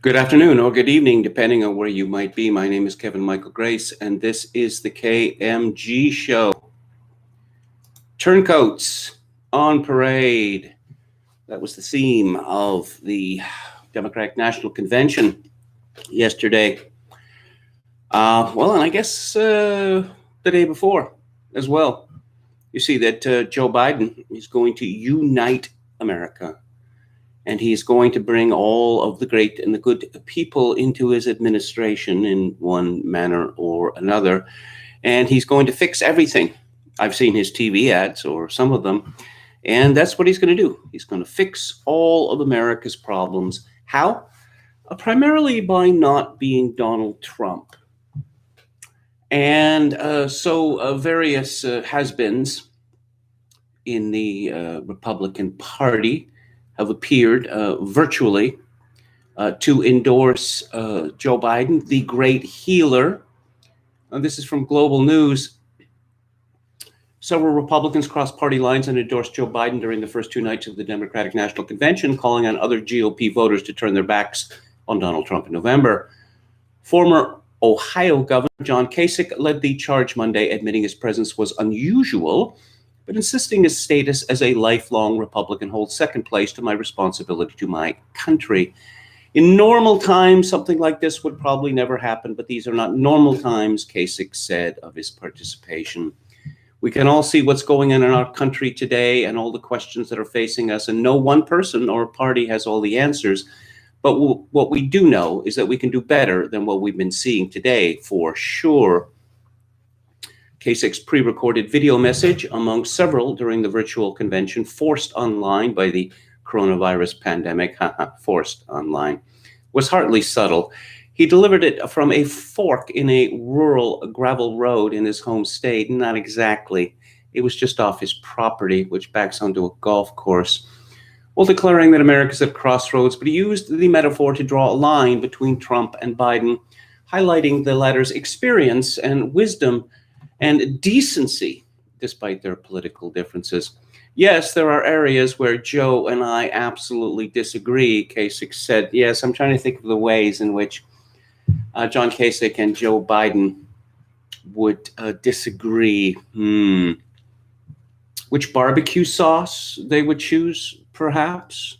Good afternoon or good evening, depending on where you might be. My name is Kevin Michael Grace, and this is the KMG show. Turncoats on parade. That was the theme of the Democratic National Convention yesterday. And I guess the day before as well. You see that Joe Biden is going to unite America. And he's going to bring all of the great and the good people into his administration in one manner or another. And he's going to fix everything. I've seen his TV ads, or some of them, and that's what he's going to do. He's going to fix all of America's problems. How? Primarily by not being Donald Trump. And so various has-beens in the Republican Party have appeared virtually to endorse Joe Biden, the great healer. This is from Global News. Several Republicans crossed party lines and endorsed Joe Biden during the first two nights of the Democratic National Convention, calling on other GOP voters to turn their backs on Donald Trump in November. Former Ohio Governor John Kasich led the charge Monday, admitting his presence was unusual, but insisting his status as a lifelong Republican holds second place to my responsibility to my country. In normal times, something like this would probably never happen, but these are not normal times, Kasich said of his participation. We can all see what's going on in our country today and all the questions that are facing us, and no one person or party has all the answers. But what we do know is that we can do better than what we've been seeing today, for sure. Kasich's pre-recorded video message, among several during the virtual convention, forced online by the coronavirus pandemic, forced online, was hardly subtle. He delivered it from a fork in a rural gravel road in his home state. Not exactly. It was just off his property, which backs onto a golf course, while declaring that America's at crossroads. But he used the metaphor to draw a line between Trump and Biden, highlighting the latter's experience and wisdom and decency, despite their political differences. Yes, there are areas where Joe and I absolutely disagree, Kasich said. Yes, I'm trying to think of the ways in which John Kasich and Joe Biden would disagree. Which barbecue sauce they would choose, perhaps?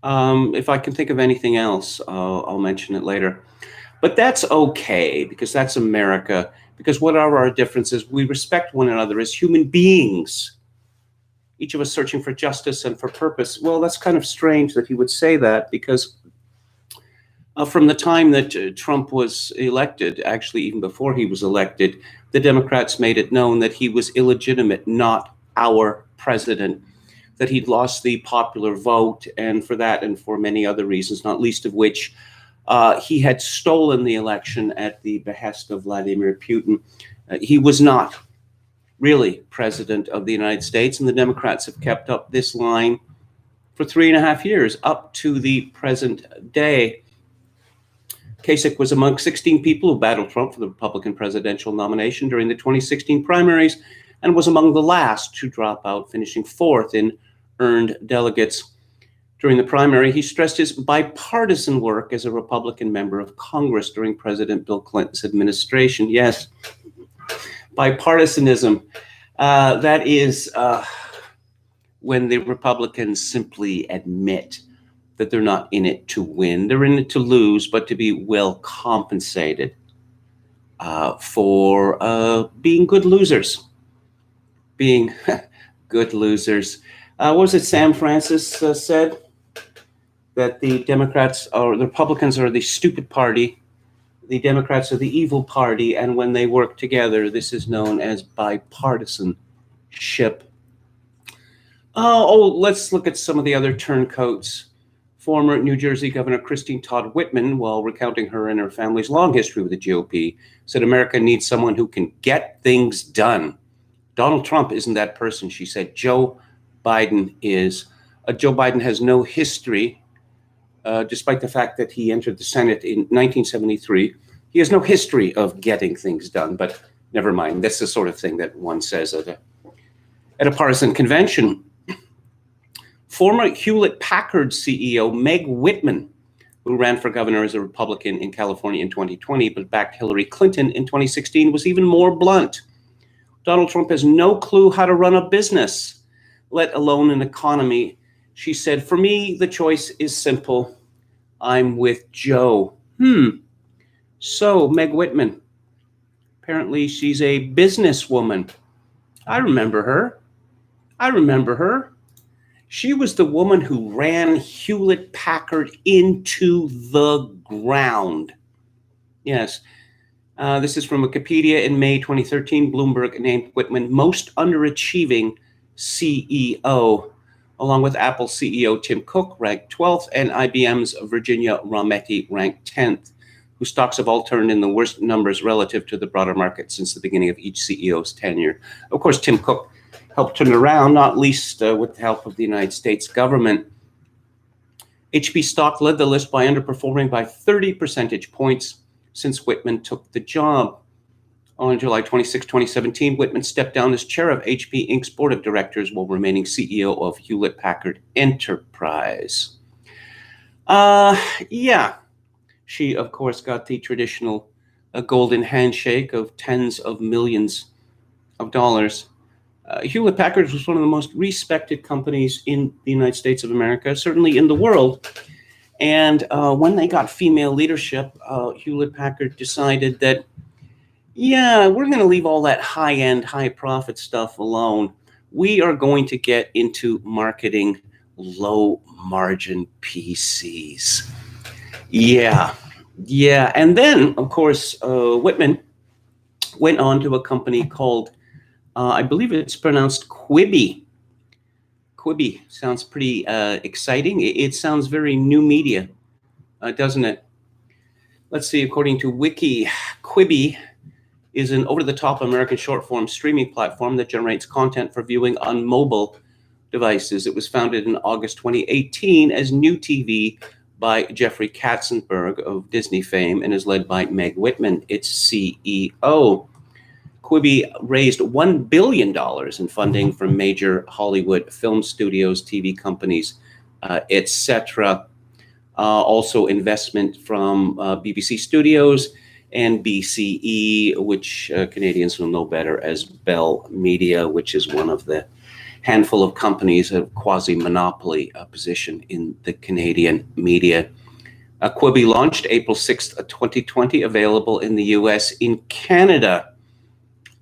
If I can think of anything else, I'll mention it later. But that's okay, because that's America. Because what are our differences? We respect one another as human beings, each of us searching for justice and for purpose. Well, that's kind of strange that he would say that, because from the time that Trump was elected, actually even before he was elected, the Democrats made it known that he was illegitimate, not our president, that he'd lost the popular vote, and for that and for many other reasons, not least of which he had stolen the election at the behest of Vladimir Putin. He was not really president of the United States, and the Democrats have kept up this line for 3.5 years, up to the present day. Kasich was among 16 people who battled Trump for the Republican presidential nomination during the 2016 primaries, and was among the last to drop out, finishing fourth in earned delegates. During the primary, he stressed his bipartisan work as a Republican member of Congress during President Bill Clinton's administration. Yes, bipartisanism. That is when the Republicans simply admit that they're not in it to win. They're in it to lose, but to be well compensated for being good losers. Being good losers. What was it Sam Francis said? That the Democrats or the Republicans are the stupid party, the Democrats are the evil party, and when they work together, this is known as bipartisanship. Let's look at some of the other turncoats. Former New Jersey Governor Christine Todd Whitman, while recounting her and her family's long history with the GOP, said America needs someone who can get things done. Donald Trump isn't that person, she said. Joe Biden is. Joe Biden has no history. Despite the fact that he entered the Senate in 1973, he has no history of getting things done. But never mind. That's the sort of thing that one says at a partisan convention. Former Hewlett-Packard CEO Meg Whitman who ran for governor as a Republican in California in 2020, but backed Hillary Clinton in 2016, was even more blunt. Donald Trump has no clue how to run a business, let alone an economy. She said, "For me, the choice is simple. I'm with Joe." So, Meg Whitman, apparently she's a businesswoman. I remember her. She was the woman who ran Hewlett Packard into the ground. Yes. This is from Wikipedia. In May 2013, Bloomberg named Whitman most underachieving CEO, along with Apple CEO Tim Cook, ranked 12th, and IBM's Virginia Rometty, ranked 10th, whose stocks have all turned in the worst numbers relative to the broader market since the beginning of each CEO's tenure. Of course, Tim Cook helped turn it around, not least with the help of the United States government. HP stock led the list by underperforming by 30 percentage points since Whitman took the job. On July 26, 2017, Whitman stepped down as chair of HP Inc.'s board of directors while remaining CEO of Hewlett Packard Enterprise. She, of course, got the traditional golden handshake of tens of millions of dollars. Hewlett Packard was one of the most respected companies in the United States of America, certainly in the world. And when they got female leadership, Hewlett Packard decided that, we're going to leave all that high-end, high-profit stuff alone. We are going to get into marketing low-margin PCs. Yeah. And then, of course, Whitman went on to a company called, I believe it's pronounced Quibi. Quibi sounds pretty exciting. It sounds very new media, doesn't it? Let's see, according to Wiki, Quibi is an over-the-top American short-form streaming platform that generates content for viewing on mobile devices. It was founded in August 2018 as New TV by Jeffrey Katzenberg of Disney fame and is led by Meg Whitman, its CEO. Quibi raised $1 billion in funding from major Hollywood film studios, TV companies, etc. Also investment from BBC Studios and BCE, which Canadians will know better as Bell Media, which is one of the handful of companies of quasi-monopoly position in the Canadian media. Quibi launched April 6th, 2020, available in the US. In Canada,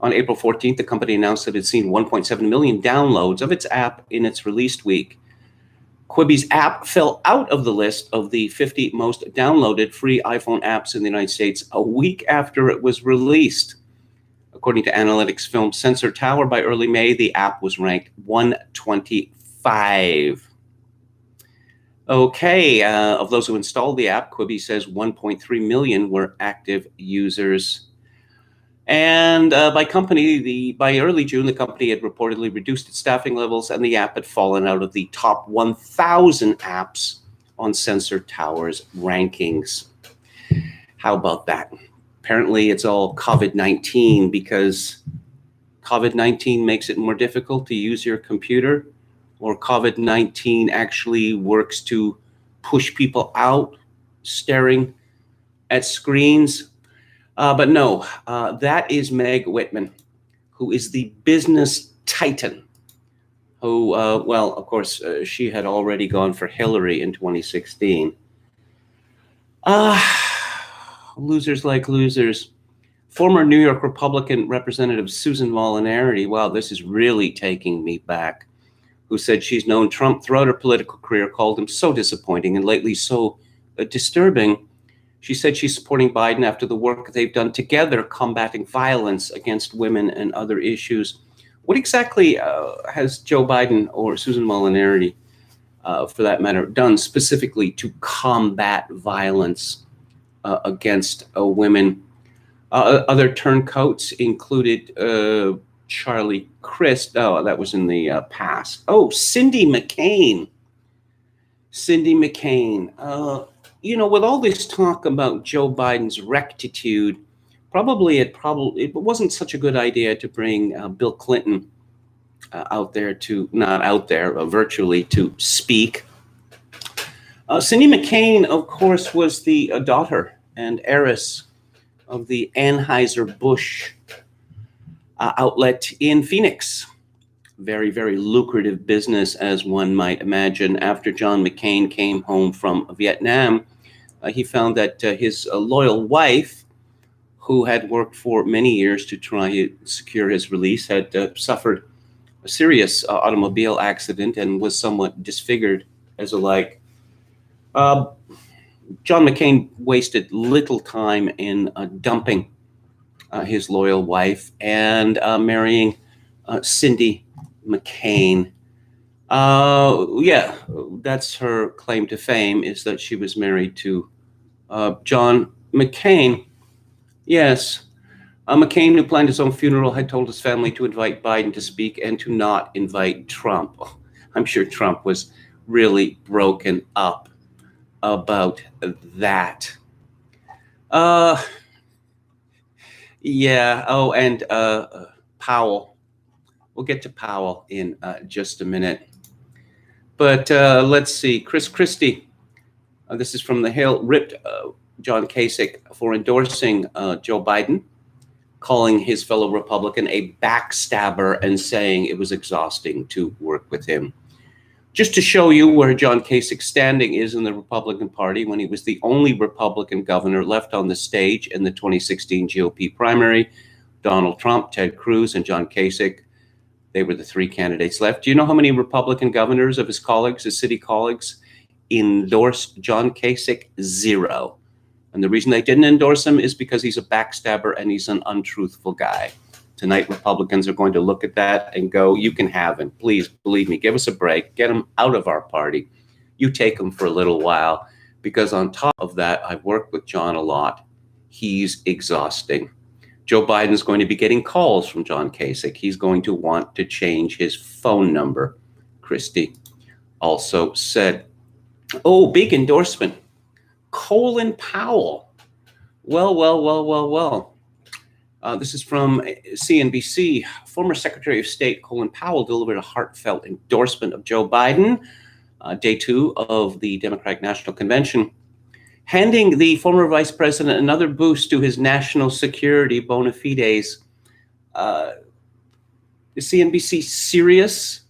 on April 14th, the company announced that it had seen 1.7 million downloads of its app in its released week. Quibi's app fell out of the list of the 50 most downloaded free iPhone apps in the United States a week after it was released. According to analytics firm Sensor Tower, by early May, the app was ranked 125. Okay, of those who installed the app, Quibi says 1.3 million were active users. And by early June, the company had reportedly reduced its staffing levels, and the app had fallen out of the top 1,000 apps on Sensor Tower's rankings. How about that? Apparently, it's all COVID-19 because COVID-19 makes it more difficult to use your computer, or COVID-19 actually works to push people out staring at screens. But no, that is Meg Whitman, who is the business titan, who, of course, she had already gone for Hillary in 2016. Losers like losers. Former New York Republican Representative Susan Molinarity, wow, this is really taking me back, who said she's known Trump throughout her political career, called him so disappointing and lately so disturbing. She said she's supporting Biden after the work they've done together combating violence against women and other issues. What exactly has Joe Biden or Susan Molinarity, for that matter, done specifically to combat violence against women? Other turncoats included Charlie Crist. Oh, that was in the past. Oh, Cindy McCain. With all this talk about Joe Biden's rectitude, it wasn't such a good idea to bring Bill Clinton virtually to speak. Cindy McCain, of course, was the daughter and heiress of the Anheuser-Busch outlet in Phoenix. Very, very lucrative business, as one might imagine. After John McCain came home from Vietnam, he found that his loyal wife, who had worked for many years to try to secure his release, had suffered a serious automobile accident and was somewhat disfigured as a like. John McCain wasted little time in dumping his loyal wife and marrying Cindy McCain. Yeah, that's her claim to fame, is that she was married to John McCain. Yes. McCain, who planned his own funeral, had told his family to invite Biden to speak and to not invite Trump. I'm sure Trump was really broken up about that. Yeah. Oh, and Powell. We'll get to Powell in just a minute. But let's see. Chris Christie, this is from The Hill, ripped John Kasich for endorsing Joe Biden, calling his fellow Republican a backstabber and saying it was exhausting to work with him. Just to show you where John Kasich's standing is in the Republican Party, when he was the only Republican governor left on the stage in the 2016 GOP primary, Donald Trump, Ted Cruz, and John Kasich, they were the three candidates left. Do you know how many Republican governors of his colleagues, his city colleagues, endorsed John Kasich? 0. And the reason they didn't endorse him is because he's a backstabber and he's an untruthful guy. Tonight, Republicans are going to look at that and go, you can have him. Please, believe me, give us a break. Get him out of our party. You take him for a little while, because on top of that, I've worked with John a lot. He's exhausting. Joe Biden's going to be getting calls from John Kasich. He's going to want to change his phone number, Christie also said. Oh, big endorsement. Colin Powell. Well. This is from CNBC. Former Secretary of State Colin Powell delivered a heartfelt endorsement of Joe Biden, day 2 of the Democratic National Convention, handing the former vice president another boost to his national security bona fides. Is CNBC serious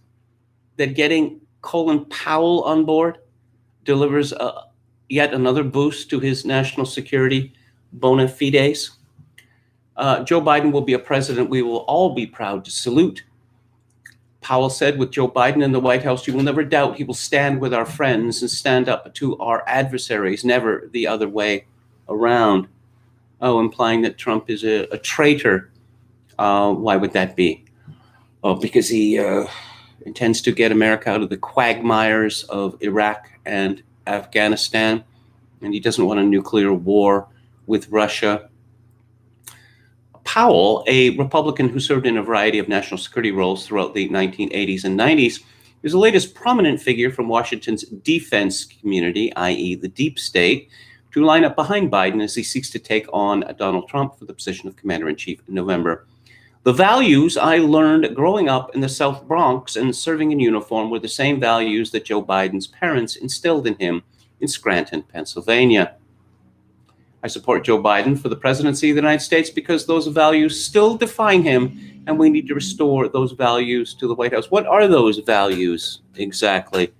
that getting Colin Powell on board delivers yet another boost to his national security bona fides? Joe Biden will be a president we will all be proud to salute. Powell said, with Joe Biden in the White House, you will never doubt he will stand with our friends and stand up to our adversaries, never the other way around. Oh, implying that Trump is a traitor. Why would that be? Oh, because he intends to get America out of the quagmires of Iraq and Afghanistan, and he doesn't want a nuclear war with Russia. Powell, a Republican who served in a variety of national security roles throughout the 1980s and 90s, is the latest prominent figure from Washington's defense community, i.e. the deep state, to line up behind Biden as he seeks to take on Donald Trump for the position of commander-in-chief in November. The values I learned growing up in the South Bronx and serving in uniform were the same values that Joe Biden's parents instilled in him in Scranton, Pennsylvania. I support Joe Biden for the presidency of the United States because those values still define him, and we need to restore those values to the White House. What are those values exactly?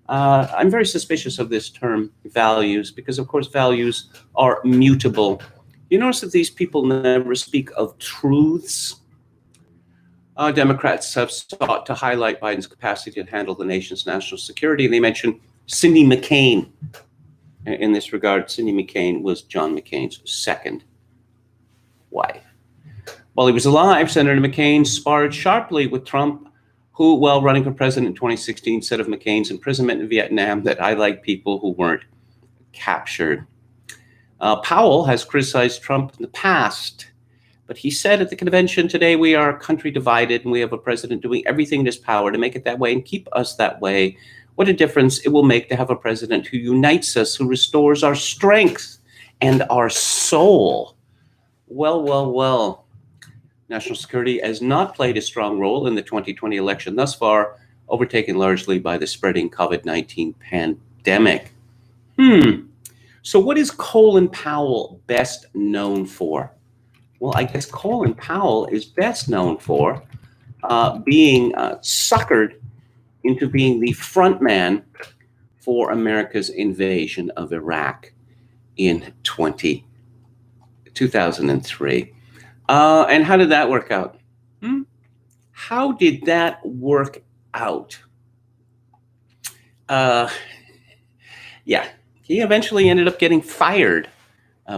I'm very suspicious of this term, values, because, of course, values are mutable. You notice that these people never speak of truths. Democrats have sought to highlight Biden's capacity to handle the nation's national security. They mentioned Cindy McCain. In this regard, Cindy McCain was John McCain's second wife. While he was alive, Senator McCain sparred sharply with Trump, who, while running for president in 2016, said of McCain's imprisonment in Vietnam that I like people who weren't captured. Powell has criticized Trump in the past, but he said at the convention today, we are a country divided and we have a president doing everything in his power to make it that way and keep us that way. What a difference it will make to have a president who unites us, who restores our strength and our soul. Well. National security has not played a strong role in the 2020 election thus far, overtaken largely by the spreading COVID-19 pandemic. So what is Colin Powell best known for? Well, I guess Colin Powell is best known for being suckered into being the front man for America's invasion of Iraq in 2003. And how did that work out? How did that work out? Yeah, he eventually ended up getting fired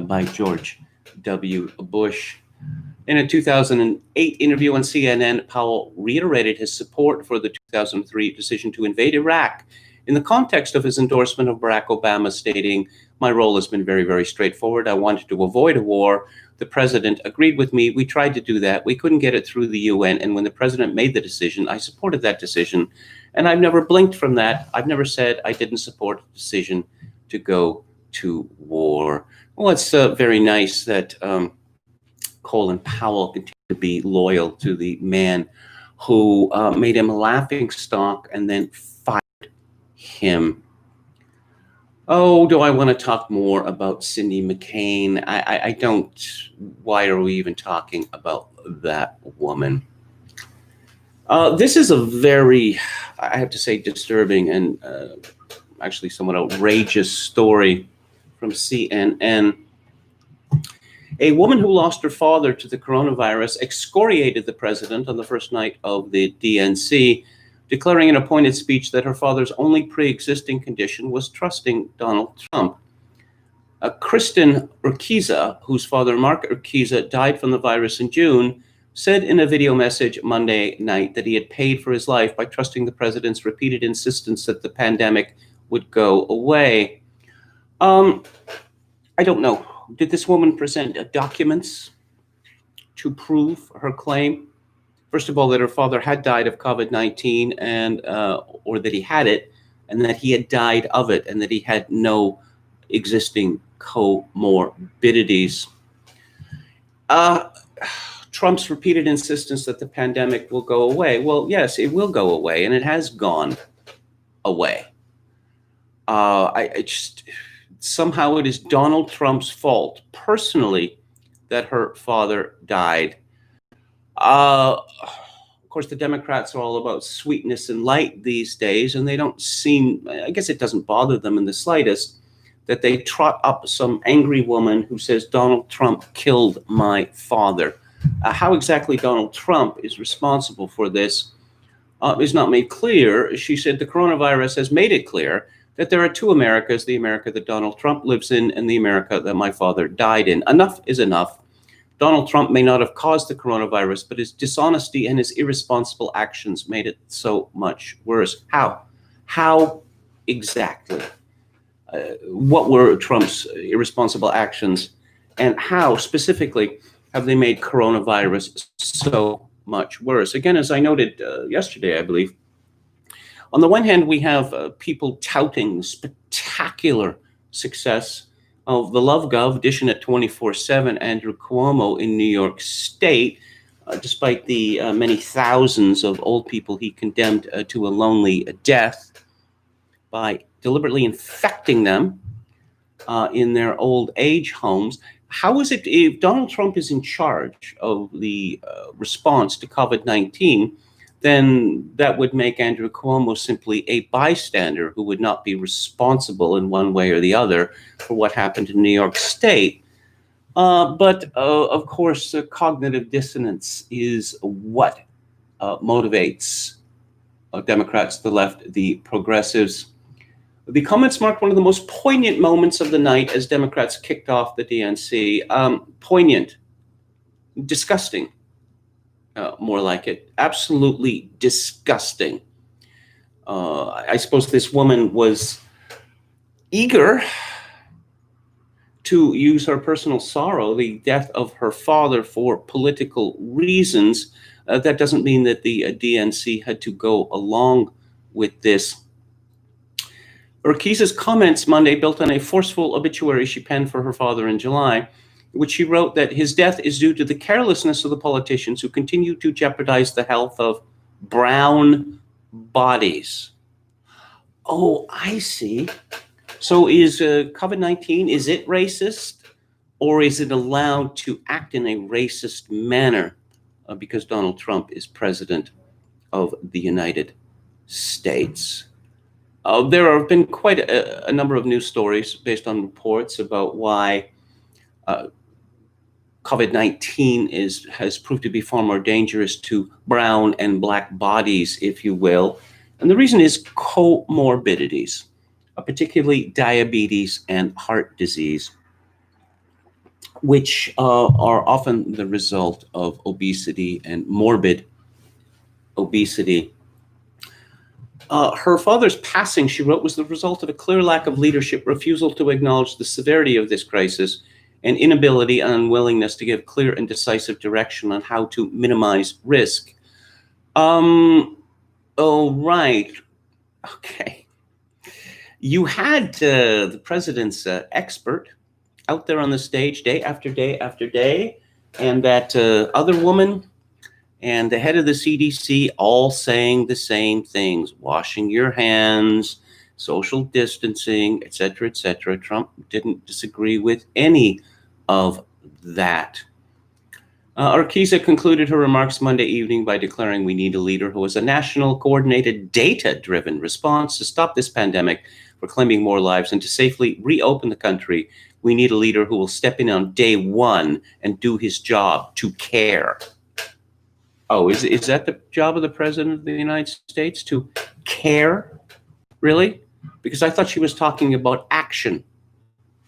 by George W. Bush. In a 2008 interview on CNN, Powell reiterated his support for the 2003 decision to invade Iraq in the context of his endorsement of Barack Obama, stating, "My role has been very, very straightforward. I wanted to avoid a war. The president agreed with me. We tried to do that. We couldn't get it through the UN. And when the president made the decision, I supported that decision. And I've never blinked from that. I've never said I didn't support the decision to go to war." Well, it's very nice that Colin Powell continued to be loyal to the man who made him a laughing stock and then fired him. Oh, do I want to talk more about Cindy McCain? I don't. Why are we even talking about that woman? This is a very, I have to say, disturbing and actually somewhat outrageous story from CNN. A woman who lost her father to the coronavirus excoriated the president on the first night of the DNC, declaring in a pointed speech that her father's only pre-existing condition was trusting Donald Trump. Kristen Urquiza, whose father, Mark Urquiza, died from the virus in June, said in a video message Monday night that he had paid for his life by trusting the president's repeated insistence that the pandemic would go away. I don't know. Did this woman present documents to prove her claim? First of all, that her father had died of COVID-19 and or that he had it, and that he had died of it, and that he had no existing comorbidities. Trump's repeated insistence that the pandemic will go away. Well, yes, it will go away, and it has gone away. Somehow it is Donald Trump's fault, personally, that her father died. Of course, the Democrats are all about sweetness and light these days, and they don't seem, I guess it doesn't bother them in the slightest, that they trot up some angry woman who says Donald Trump killed my father. How exactly Donald Trump is responsible for this is not made clear. She said the coronavirus has made it clear that there are two Americas, the America that Donald Trump lives in and the America that my father died in. Enough is enough. Donald Trump may not have caused the coronavirus, but his dishonesty and his irresponsible actions made it so much worse. How? How exactly? What were Trump's irresponsible actions, and how specifically have they made coronavirus so much worse? Again, as I noted yesterday, I believe, on the one hand, we have people touting spectacular success of the Love Gov, dishing at 24/7, Andrew Cuomo in New York State, despite the many thousands of old people he condemned to a lonely death by deliberately infecting them in their old age homes. How is it, if Donald Trump is in charge of the response to COVID-19, then that would make Andrew Cuomo simply a bystander who would not be responsible in one way or the other for what happened in New York State. But of course, cognitive dissonance is what motivates Democrats, the left, the progressives. The comments marked one of the most poignant moments of the night as Democrats kicked off the DNC. Poignant, disgusting. More like it. Absolutely disgusting. I suppose this woman was eager to use her personal sorrow, the death of her father, for political reasons. That doesn't mean that the DNC had to go along with this. Urquiza's comments Monday built on a forceful obituary she penned for her father in July, which she wrote that his death is due to the carelessness of the politicians who continue to jeopardize the health of brown bodies. Oh, I see. So is COVID-19, is it racist, or is it allowed to act in a racist manner because Donald Trump is president of the United States? There have been quite a number of news stories based on reports about why COVID-19 has proved to be far more dangerous to brown and black bodies, if you will. And the reason is comorbidities, particularly diabetes and heart disease, which are often the result of obesity and morbid obesity. Her father's passing, she wrote, was the result of a clear lack of leadership, refusal to acknowledge the severity of this crisis, and inability and unwillingness to give clear and decisive direction on how to minimize risk. Oh, right. Okay. You had the president's expert out there on the stage day after day after day, and that other woman and the head of the CDC all saying the same things: washing your hands, social distancing, et cetera, et cetera. Trump didn't disagree with any of that. Arquiza concluded her remarks Monday evening by declaring, "We need a leader who has a national, coordinated, data-driven response to stop this pandemic for claiming more lives and to safely reopen the country. We need a leader who will step in on day one and do his job, to care." Oh, is that the job of the president of the United States, to care? Really? Because I thought she was talking about action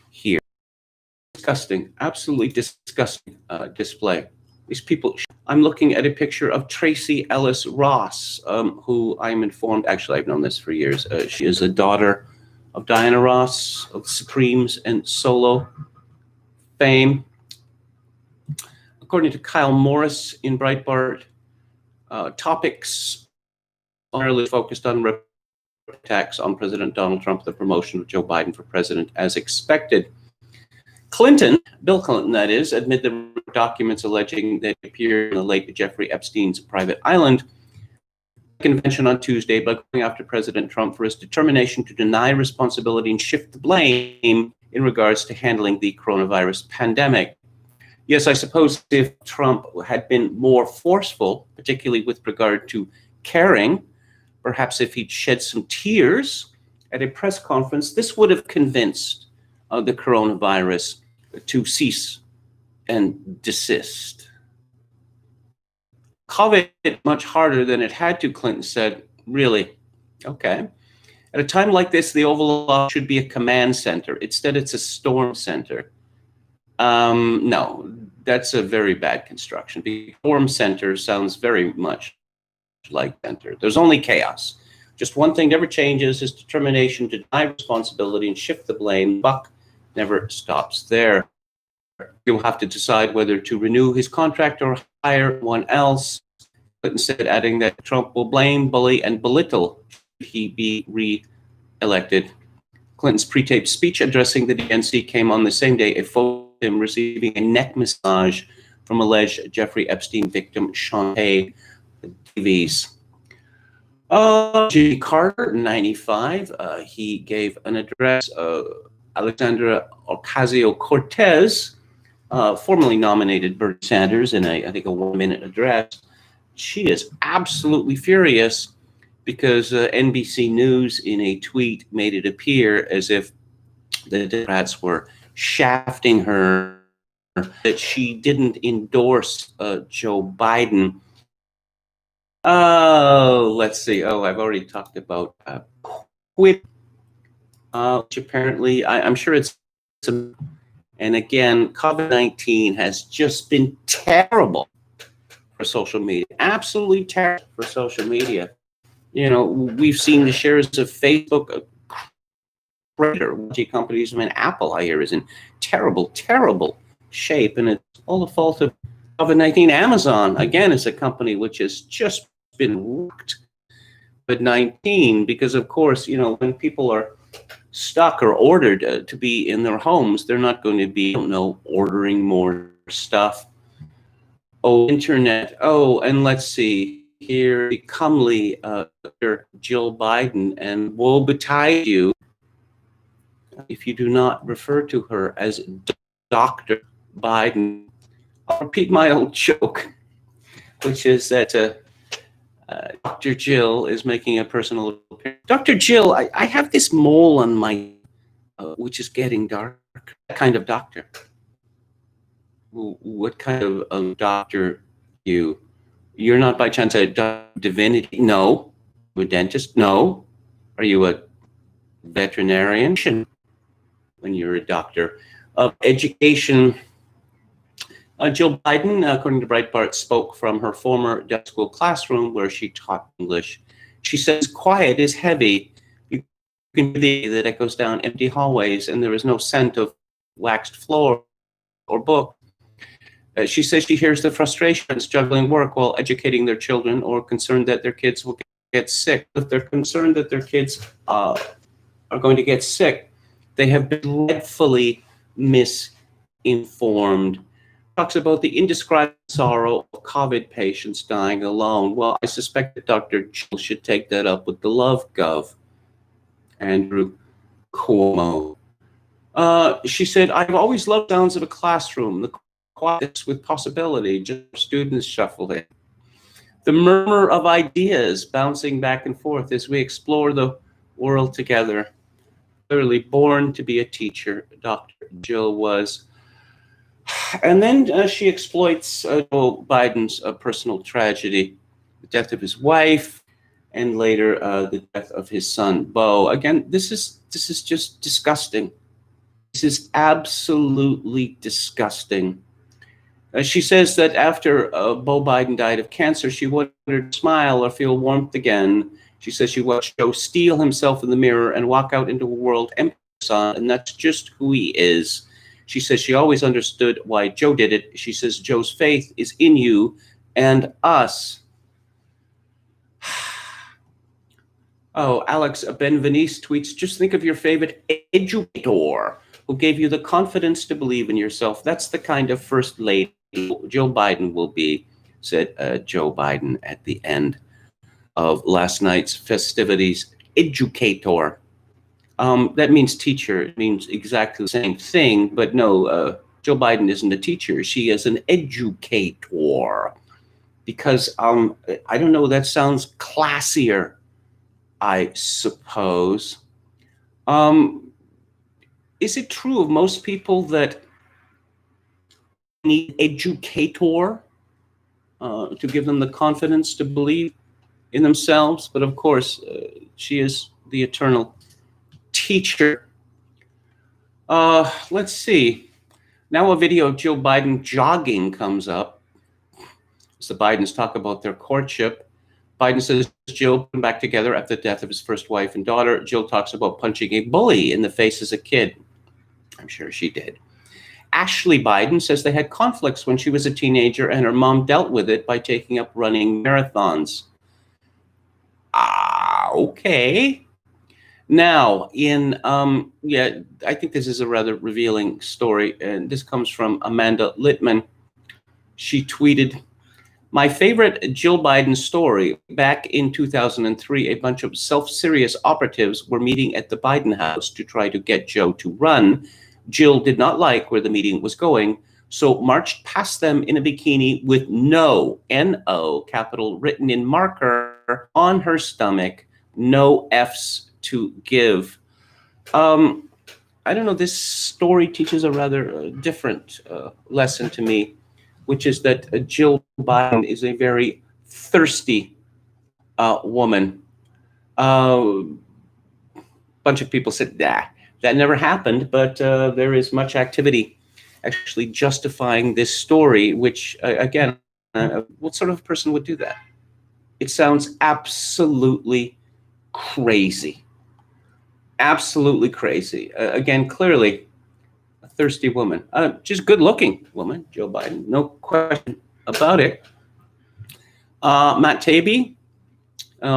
here. Disgusting, absolutely disgusting display. These people. I'm looking at a picture of Tracy Ellis Ross, who I'm informed, actually I've known this for years. She is a daughter of Diana Ross of Supremes and Solo fame. According to Kyle Morris in Breitbart, topics primarily focused on attacks on President Donald Trump, the promotion of Joe Biden for president as expected. Clinton, Bill Clinton that is, admitted the documents alleging that appeared in the late Jeffrey Epstein's private island convention on Tuesday by going after President Trump for his determination to deny responsibility and shift the blame in regards to handling the coronavirus pandemic. Yes, I suppose if Trump had been more forceful, particularly with regard to caring, perhaps if he'd shed some tears at a press conference, this would have convinced the coronavirus to cease and desist. COVID much harder than it had to, Clinton said. Really? Okay. At a time like this, the Oval Office should be a command center. Instead, it's a storm center. No, that's a very bad construction. The storm center sounds very much like center. There's only chaos. Just one thing never changes: his determination to deny responsibility and shift the blame. The buck never stops there. He'll have to decide whether to renew his contract or hire one else. Clinton said, adding that Trump will blame, bully, and belittle should he be re-elected. Clinton's pre-taped speech addressing the DNC came on the same day a photo of him receiving a neck massage from alleged Jeffrey Epstein victim Shantae Davies. Jimmy Carter, 95, he gave an address. Alexandra Ocasio-Cortez formerly nominated Bernie Sanders in I think a 1-minute address. She is absolutely furious because NBC News in a tweet made it appear as if the Democrats were shafting her, that she didn't endorse Joe Biden. Oh, let's see. Oh, I've already talked about which apparently, I'm sure it's, and again, COVID-19 has just been terrible for social media, absolutely terrible for social media. You know, we've seen the shares of Facebook crater. Companies, I mean, Apple, I hear, is in terrible, terrible shape, and it's all the fault of COVID-19. Amazon, again, is a company which has just been wrecked with COVID-19 because, of course, you know, when people are stuck or ordered to be in their homes, they're not going to be, ordering more stuff. Oh, internet. Oh, and let's see here, the comely Jill Biden, and woe betide you if you do not refer to her as Dr. Biden, I'll repeat my old joke, which is that Dr. Jill is making a personal appearance. Dr. Jill, I have this mole on my, which is getting dark. That kind of doctor. What kind of doctor you? You're not by chance a divinity? No. A dentist? No. Are you a veterinarian? When you're a doctor of education. Jill Biden, according to Breitbart, spoke from her former deaf school classroom where she taught English. She says, quiet is heavy. You can hear that echoes down empty hallways, and there is no scent of waxed floor or book. She says she hears the frustrations juggling work while educating their children, or concerned that their kids will get sick. If they're concerned that their kids are going to get sick, they have been dreadfully misinformed. Talks about the indescribable sorrow of COVID patients dying alone. Well, I suspect that Dr. Jill should take that up with the Love Gov, Andrew Cuomo. She said, I've always loved the sounds of a classroom, the quietness with possibility, just students shuffling. The murmur of ideas bouncing back and forth as we explore the world together. Clearly born to be a teacher, Dr. Jill was. And then she exploits Joe Biden's personal tragedy, the death of his wife, and later the death of his son, Beau. Again, this is just disgusting. This is absolutely disgusting. She says that after Beau Biden died of cancer, she wanted to smile or feel warmth again. She says she watched Joe steel himself in the mirror and walk out into a world empty, and that's just who he is. She says she always understood why Joe did it. She says Joe's faith is in you and us. Oh, Alex Benveniste tweets, just think of your favorite educator who gave you the confidence to believe in yourself. That's the kind of first lady Joe Biden will be, said Joe Biden at the end of last night's festivities. Educator. That means teacher. It means exactly the same thing, but no, Joe Biden isn't a teacher. She is an educator. Because, I don't know, that sounds classier, I suppose. Is it true of most people that need educator to give them the confidence to believe in themselves? But of course, she is the eternal teacher. Let's see. Now a video of Joe Biden jogging comes up. As the Bidens talk about their courtship. Biden says Jill put them back together after the death of his first wife and daughter. Jill talks about punching a bully in the face as a kid. I'm sure she did. Ashley Biden says they had conflicts when she was a teenager and her mom dealt with it by taking up running marathons. Okay. Now, I think this is a rather revealing story, and this comes from Amanda Littman. She tweeted, my favorite Jill Biden story, back in 2003, a bunch of self-serious operatives were meeting at the Biden house to try to get Joe to run. Jill did not like where the meeting was going, so marched past them in a bikini with no, N-O, capital, written in marker on her stomach, no F's to give. I don't know, this story teaches a rather different lesson to me, which is that Jill Biden is a very thirsty woman. Bunch of people said, nah, that never happened, but there is much activity actually justifying this story, which, again, what sort of person would do that? It sounds absolutely crazy. Absolutely crazy. Again, clearly a thirsty woman. She's a good-looking woman, Joe Biden, no question about it. Matt Taibbi,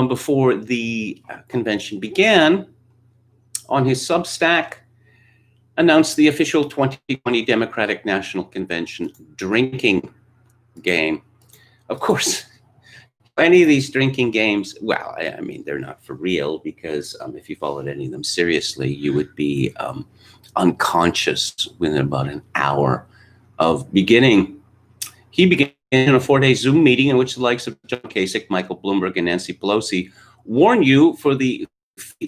before the convention began, on his Substack, announced the official 2020 Democratic National Convention drinking game. Of course, Any of these drinking games, well, I mean, they're not for real because if you followed any of them seriously, you would be unconscious within about an hour of beginning. He began in a 4-day Zoom meeting in which the likes of John Kasich, Michael Bloomberg, and Nancy Pelosi warn you for the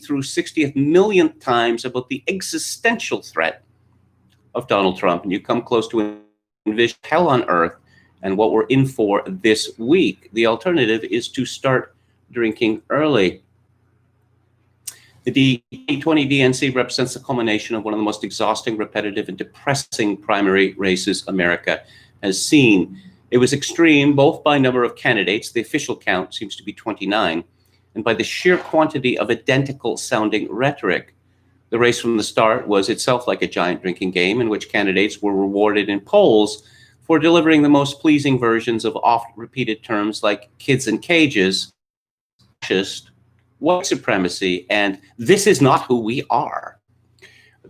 through 60th millionth times about the existential threat of Donald Trump, and you come close to envision hell on earth and what we're in for this week. The alternative is to start drinking early. The 2020 DNC represents the culmination of one of the most exhausting, repetitive, and depressing primary races America has seen. It was extreme both by number of candidates, the official count seems to be 29, and by the sheer quantity of identical sounding rhetoric. The race from the start was itself like a giant drinking game in which candidates were rewarded in polls for delivering the most pleasing versions of oft-repeated terms like kids in cages, fascist, white supremacy, and this is not who we are.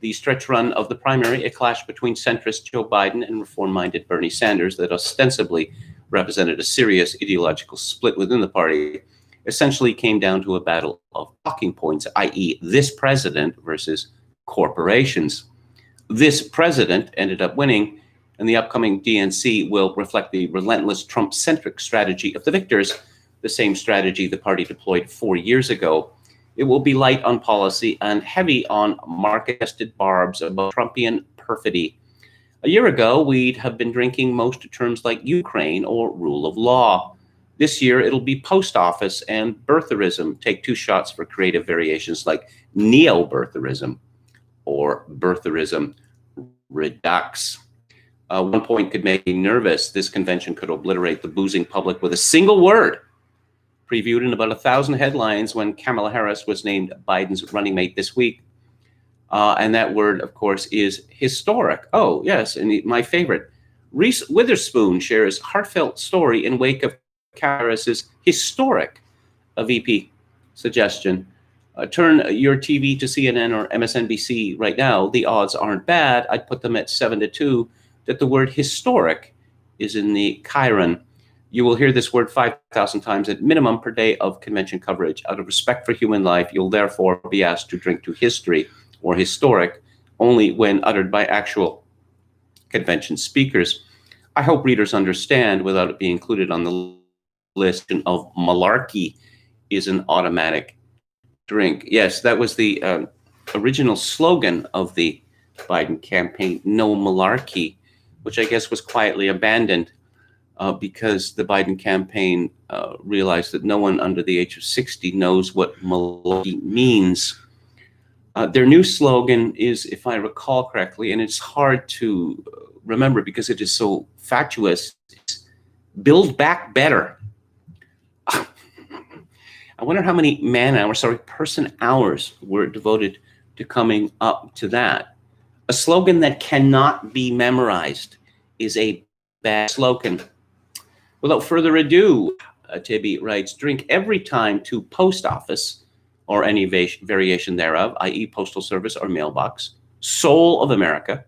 The stretch run of the primary, a clash between centrist Joe Biden and reform-minded Bernie Sanders that ostensibly represented a serious ideological split within the party, essentially came down to a battle of talking points, i.e. this president versus corporations. This president ended up winning, and the upcoming DNC will reflect the relentless Trump-centric strategy of the victors, the same strategy the party deployed 4 years ago. It will be light on policy and heavy on market-tested barbs about Trumpian perfidy. A year ago, we'd have been drinking most terms like Ukraine or rule of law. This year, it'll be post office and birtherism. Take two shots for creative variations like neo-birtherism or birtherism redux. One point could make me nervous. This convention could obliterate the boozing public with a single word. Previewed in about 1,000 headlines when Kamala Harris was named Biden's running mate this week. And that word, of course, is historic. Oh, yes, and my favorite. Reese Witherspoon shares heartfelt story in wake of Harris's historic VP suggestion. Turn your TV to CNN or MSNBC right now. The odds aren't bad. I'd put them at 7-2 that the word historic is in the Chiron. You will hear this word 5,000 times at minimum per day of convention coverage. Out of respect for human life, you'll therefore be asked to drink to history or historic only when uttered by actual convention speakers. I hope readers understand, without it being included on the list of malarkey is an automatic drink. Yes, that was the original slogan of the Biden campaign, no malarkey, which I guess was quietly abandoned because the Biden campaign realized that no one under the age of 60 knows what malarkey means. Their new slogan is, if I recall correctly, and it's hard to remember because it is so fatuous, it's build back better. I wonder how many person hours were devoted to coming up to that. A slogan that cannot be memorized is a bad slogan. Without further ado, Tibby writes, drink every time to post office or any variation thereof, i.e. postal service or mailbox, soul of America,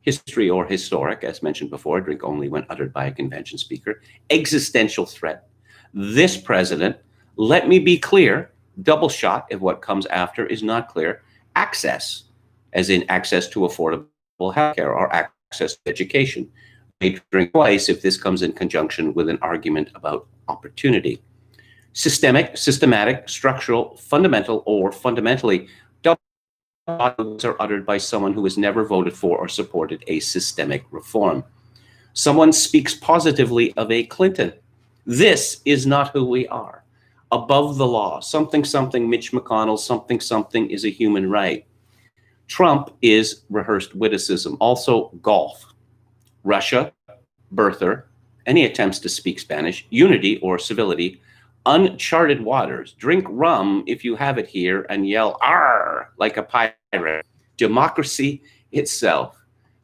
history or historic, as mentioned before, drink only when uttered by a convention speaker, existential threat, this president, let me be clear, double shot if what comes after is not clear, access, as in access to affordable healthcare or access to education. May drink twice if this comes in conjunction with an argument about opportunity. Systematic, structural, fundamental, or fundamentally, double shots are uttered by someone who has never voted for or supported a systemic reform. Someone speaks positively of a Clinton. This is not who we are. Above the law, something, Mitch McConnell, something is a human right. Trump is rehearsed witticism, also golf, Russia, birther, any attempts to speak Spanish, unity or civility, uncharted waters, drink rum if you have it here and yell "arr" like a pirate, democracy itself,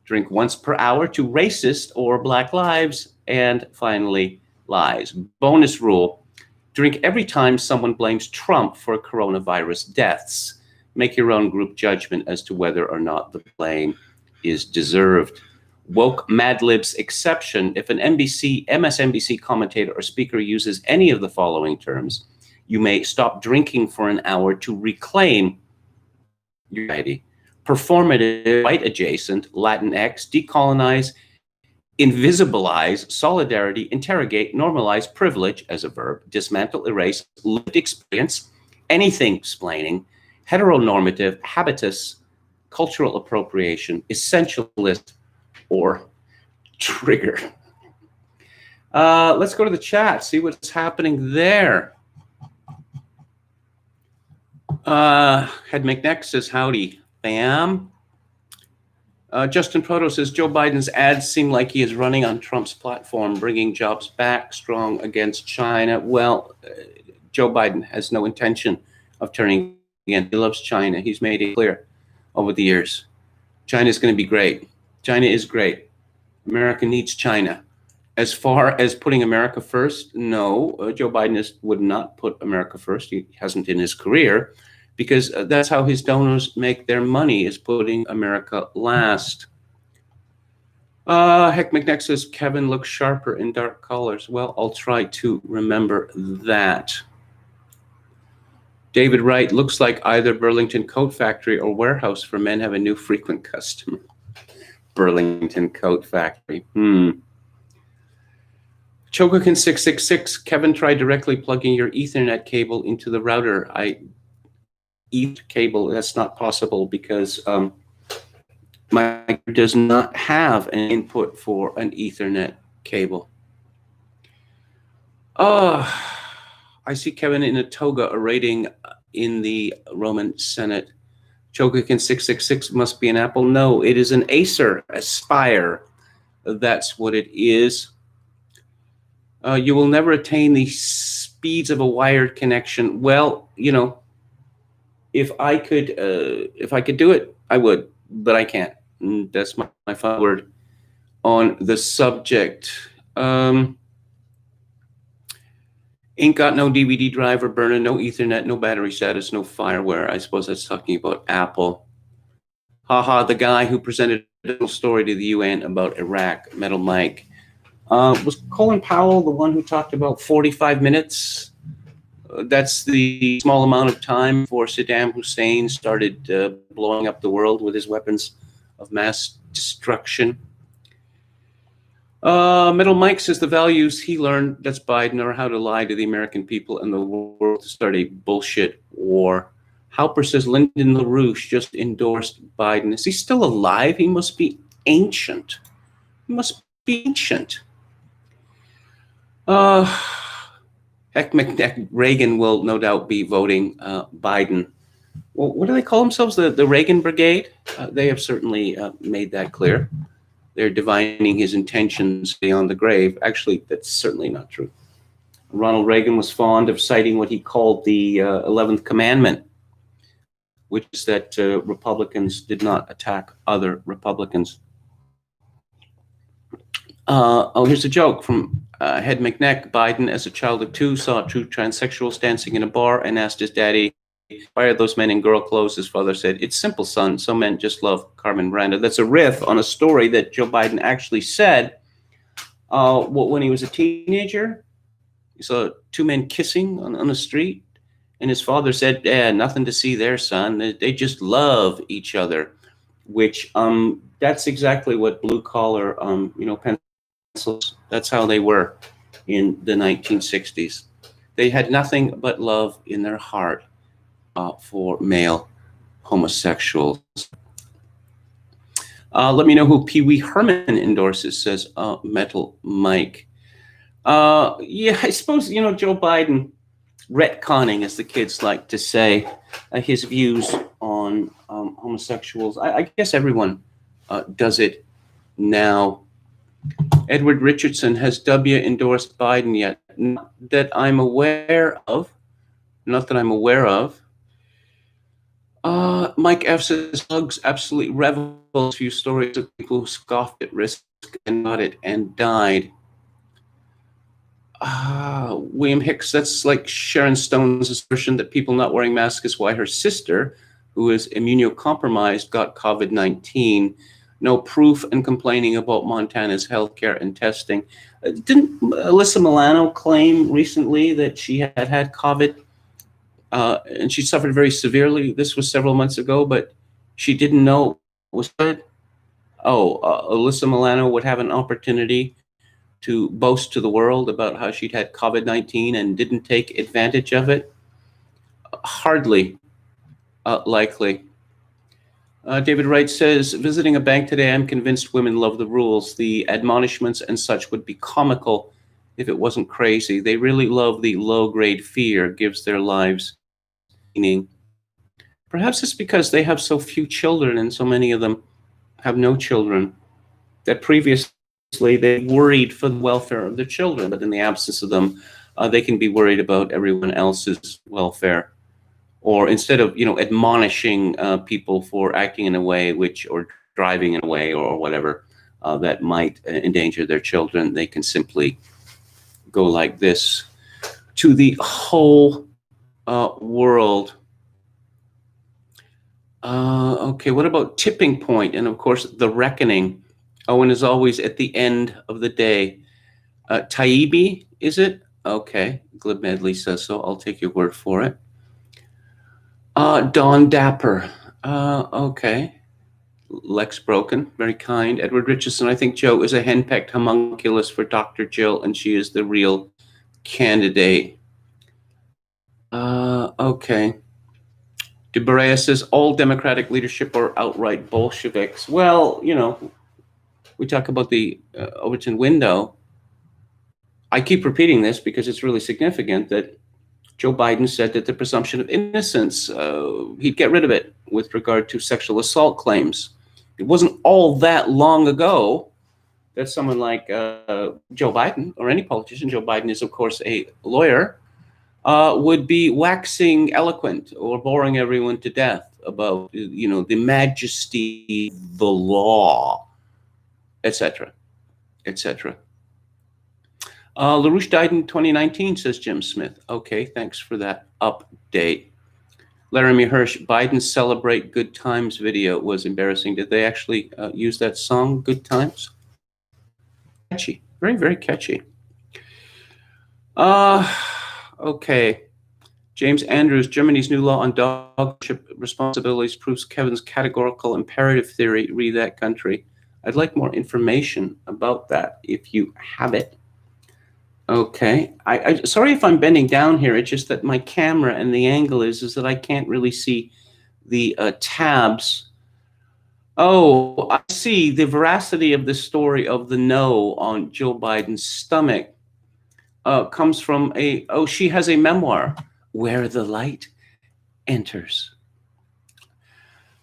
drink once per hour to racist or Black lives, and finally, lies. Bonus rule. Drink every time someone blames Trump for coronavirus deaths. Make your own group judgment as to whether or not the blame is deserved. Woke Mad Libs exception. If an MSNBC commentator or speaker uses any of the following terms, you may stop drinking for an hour to reclaim your identity. Performative, white adjacent, Latinx, decolonize, invisibilize, solidarity, interrogate, normalize, privilege as a verb, dismantle, erase, lived experience, anything explaining, heteronormative, habitus, cultural appropriation, essentialist, or trigger. Let's go to the chat, see what's happening there. Head McNeck says, howdy, bam. Justin Proto says, Joe Biden's ads seem like he is running on Trump's platform, bringing jobs back, strong against China. Well, Joe Biden has no intention of turning again. He loves China. He's made it clear over the years. China is going to be great. China is great. America needs China. As far as putting America first, no, Joe Biden would not put America first. He hasn't in his career, because that's how his donors make their money, is putting America last. Heck McNeck says, Kevin looks sharper in dark colors. Well, I'll try to remember that. David Wright, looks like either Burlington Coat Factory or warehouse for men have a new frequent customer. Burlington Coat Factory. Chogokin 666, Kevin tried directly plugging your Ethernet cable into the router. Cable, that's not possible because my does not have an input for an Ethernet cable. I see Kevin in a toga orating in the Roman Senate. Chogokin 666 must be an Apple. No, it is an Acer Aspire. That's what it is. You will never attain the speeds of a wired connection. Well, you know, if I could do it, I would, but I can't. And that's my final word on the subject. Ain't got no DVD drive or burner, no Ethernet, no battery status, no fireware. I suppose that's talking about Apple. Haha, the guy who presented a little story to the UN about Iraq, Metal Mike. Was Colin Powell the one who talked about 45 minutes? That's the small amount of time before Saddam Hussein started blowing up the world with his weapons of mass destruction. Metal Mike says the values he learned, that's Biden, are how to lie to the American people and the world to start a bullshit war. Halper says Lyndon LaRouche just endorsed Biden. Is he still alive? He must be ancient. He must be ancient. Heck, McNeck, Reagan will no doubt be voting Biden. Well, what do they call themselves? The Reagan Brigade? They have certainly made that clear. They're divining his intentions beyond the grave. Actually, that's certainly not true. Ronald Reagan was fond of citing what he called the 11th commandment, which is that Republicans did not attack other Republicans. Here's a joke from Head McNeck. Biden, as a child of 2, saw two transsexuals dancing in a bar and asked his daddy, why are those men in girl clothes? His father said, it's simple, son. Some men just love Carmen Miranda. That's a riff on a story that Joe Biden actually said when he was a teenager. He saw two men kissing on the street, and his father said, yeah, nothing to see there, son. They just love each other, which that's exactly what blue-collar, pencils, that's how they were in the 1960s. They had nothing but love in their heart for male homosexuals. Let me know who Pee Wee Herman endorses, says Metal Mike. Yeah, I suppose, Joe Biden retconning, as the kids like to say, his views on homosexuals. I guess everyone does it now. Edward Richardson, has W endorsed Biden yet? Not that I'm aware of. Mike F says, Hugs absolutely revels. Few stories of people who scoffed at risk and got it and died. William Hicks, that's like Sharon Stone's assertion that people not wearing masks is why her sister, who is immunocompromised, got COVID-19. no proof and complaining about Montana's healthcare and testing. Didn't Alyssa Milano claim recently that she had COVID and she suffered very severely? This was several months ago, but she didn't know it was COVID. Oh, Alyssa Milano would have an opportunity to boast to the world about how she'd had COVID-19 and didn't take advantage of it? Hardly likely. David Wright says, visiting a bank today, I'm convinced women love the rules. The admonishments and such would be comical if it wasn't crazy. They really love the low-grade fear, gives their lives meaning. Perhaps it's because they have so few children and so many of them have no children, that previously they worried for the welfare of their children, but in the absence of them, they can be worried about everyone else's welfare. Or instead of, admonishing people for acting in a way or driving in a way or whatever that might endanger their children, they can simply go like this to the whole world. Okay, what about tipping point? And of course, the reckoning. Owen is always at the end of the day. Taibbi, is it? Okay, Glib Medley says so. I'll take your word for it. Don Dapper. Okay. Lex Broken, very kind. Edward Richardson, I think Joe is a henpecked homunculus for Dr. Jill, and she is the real candidate. Okay. DeBrea says, all Democratic leadership are outright Bolsheviks. Well, we talk about the Overton window. I keep repeating this because it's really significant that Joe Biden said that the presumption of innocence, he'd get rid of it with regard to sexual assault claims. It wasn't all that long ago that someone like Joe Biden, or any politician, Joe Biden is, of course, a lawyer, would be waxing eloquent or boring everyone to death about, the majesty, the law, etc., etc. LaRouche died in 2019, says Jim Smith. Okay, thanks for that update. Laramie Hirsch, Biden's Celebrate Good Times video was embarrassing. Did they actually use that song, Good Times? Catchy, very, very catchy. Okay. James Andrews, Germany's new law on dogship responsibilities proves Kevin's categorical imperative theory. Read that country. I'd like more information about that if you have it. Okay. I sorry if I'm bending down here. It's just that my camera and the angle is that I can't really see the tabs. Oh, I see. The veracity of the story of the no on Joe Biden's stomach comes from she has a memoir, Where the Light Enters.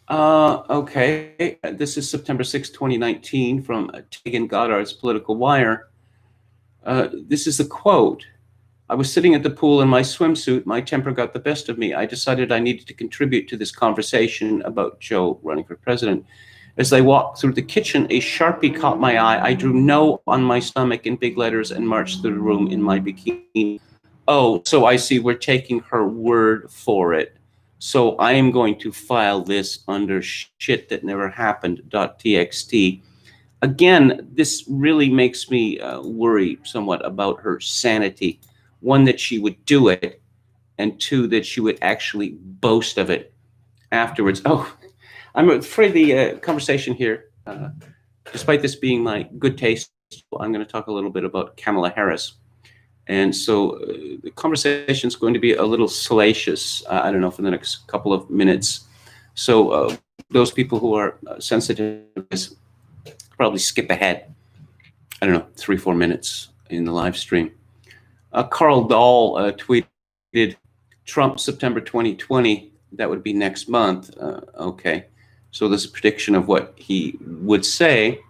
Okay. This is September 6, 2019 from Tegan Goddard's Political Wire. This is the quote. I was sitting at the pool in my swimsuit. My temper got the best of me. I decided I needed to contribute to this conversation about Joe running for president. As I walked through the kitchen, a Sharpie caught my eye. I drew no on my stomach in big letters and marched through the room in my bikini. Oh, so I see we're taking her word for it. So I am going to file this under shit that never happened.txt. Again, this really makes me worry somewhat about her sanity. One, that she would do it, and two, that she would actually boast of it afterwards. Oh, I'm afraid the conversation here, despite this being my good taste, I'm going to talk a little bit about Kamala Harris. And so the conversation is going to be a little salacious, I don't know, for the next couple of minutes. So those people who are sensitive to this, probably skip ahead, I don't know, 3-4 minutes in the live stream. Carl Dahl tweeted, Trump, September 2020, that would be next month. Okay, so there's a prediction of what he would say.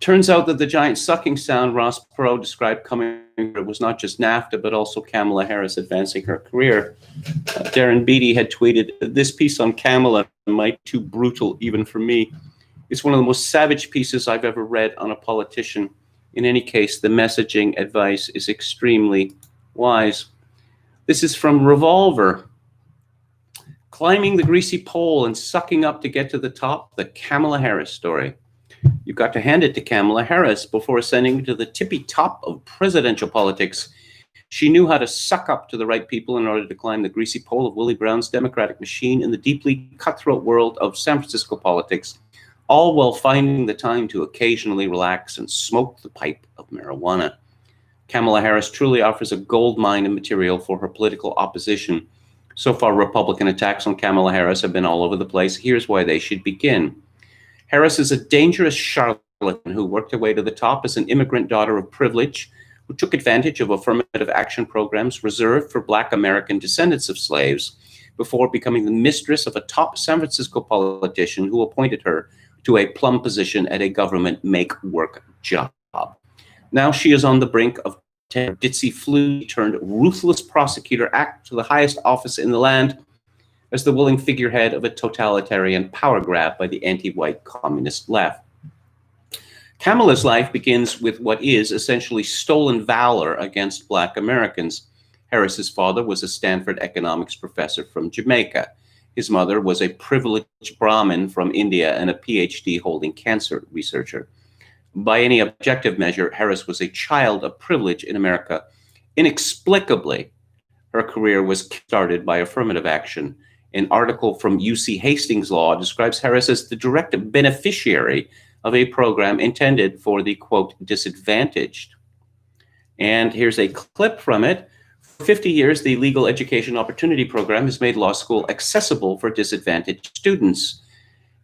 Turns out that the giant sucking sound Ross Perot described coming was not just NAFTA, but also Kamala Harris advancing her career. Darren Beatty had tweeted, this piece on Kamala might be too brutal even for me. It's one of the most savage pieces I've ever read on a politician. In any case, the messaging advice is extremely wise. This is from Revolver. Climbing the greasy pole and sucking up to get to the top, the Kamala Harris story. You've got to hand it to Kamala Harris. Before ascending to the tippy top of presidential politics, she knew how to suck up to the right people in order to climb the greasy pole of Willie Brown's Democratic machine in the deeply cutthroat world of San Francisco politics, all while finding the time to occasionally relax and smoke the pipe of marijuana. Kamala Harris truly offers a gold mine of material for her political opposition. So far, Republican attacks on Kamala Harris have been all over the place. Here's why they should begin. Harris is a dangerous charlatan who worked her way to the top as an immigrant daughter of privilege, who took advantage of affirmative action programs reserved for Black American descendants of slaves before becoming the mistress of a top San Francisco politician who appointed her to a plum position at a government make-work job. Now she is on the brink of ditzy flea turned ruthless prosecutor act to the highest office in the land as the willing figurehead of a totalitarian power grab by the anti-white communist left. Kamala's life begins with what is essentially stolen valor against Black Americans. Harris's father was a Stanford economics professor from Jamaica. His mother was a privileged Brahmin from India and a PhD holding cancer researcher. By any objective measure, Harris was a child of privilege in America. Inexplicably, her career was started by affirmative action. An article from UC Hastings Law describes Harris as the direct beneficiary of a program intended for the, quote, disadvantaged. And here's a clip from it. For 50 years, the Legal Education Opportunity Program has made law school accessible for disadvantaged students.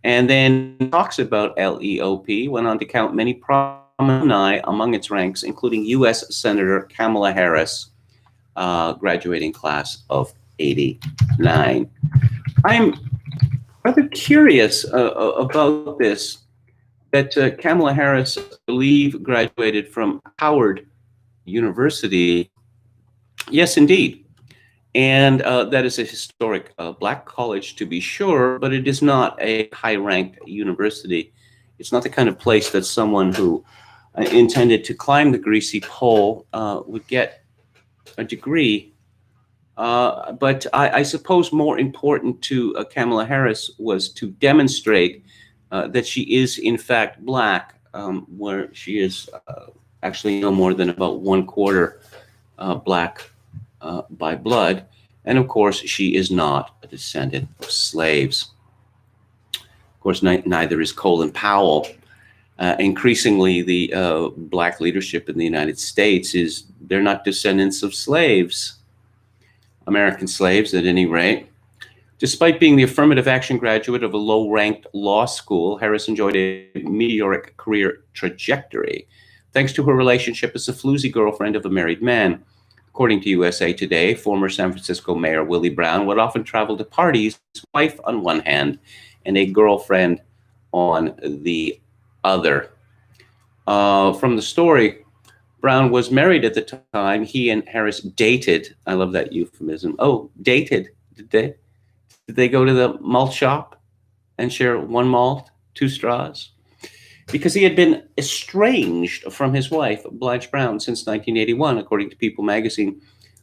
And then talks about LEOP, went on to count many prominent alumni among its ranks, including U.S. Senator Kamala Harris, graduating class of '89. I'm rather curious about this, that Kamala Harris, I believe, graduated from Howard University. Yes, indeed. And that is a historic Black college, to be sure, but it is not a high-ranked university. It's not the kind of place that someone who intended to climb the greasy pole would get a degree. But I suppose more important to Kamala Harris was to demonstrate that she is, in fact, Black, where she is actually no more than about 1/4 Black by blood. And of course, she is not a descendant of slaves. Of course, neither is Colin Powell. Increasingly, the Black leadership in the United States they're not descendants of slaves, American slaves at any rate. Despite being the affirmative action graduate of a low-ranked law school, Harris enjoyed a meteoric career trajectory, thanks to her relationship as a floozy girlfriend of a married man. According to USA Today, former San Francisco Mayor Willie Brown would often travel to parties, his wife on one hand and a girlfriend on the other. From the story, Brown was married at the time. He and Harris dated. I love that euphemism. Oh, dated. Did they go to the malt shop and share one malt, 2 straws? Because he had been estranged from his wife, Blanche Brown, since 1981, according to People magazine.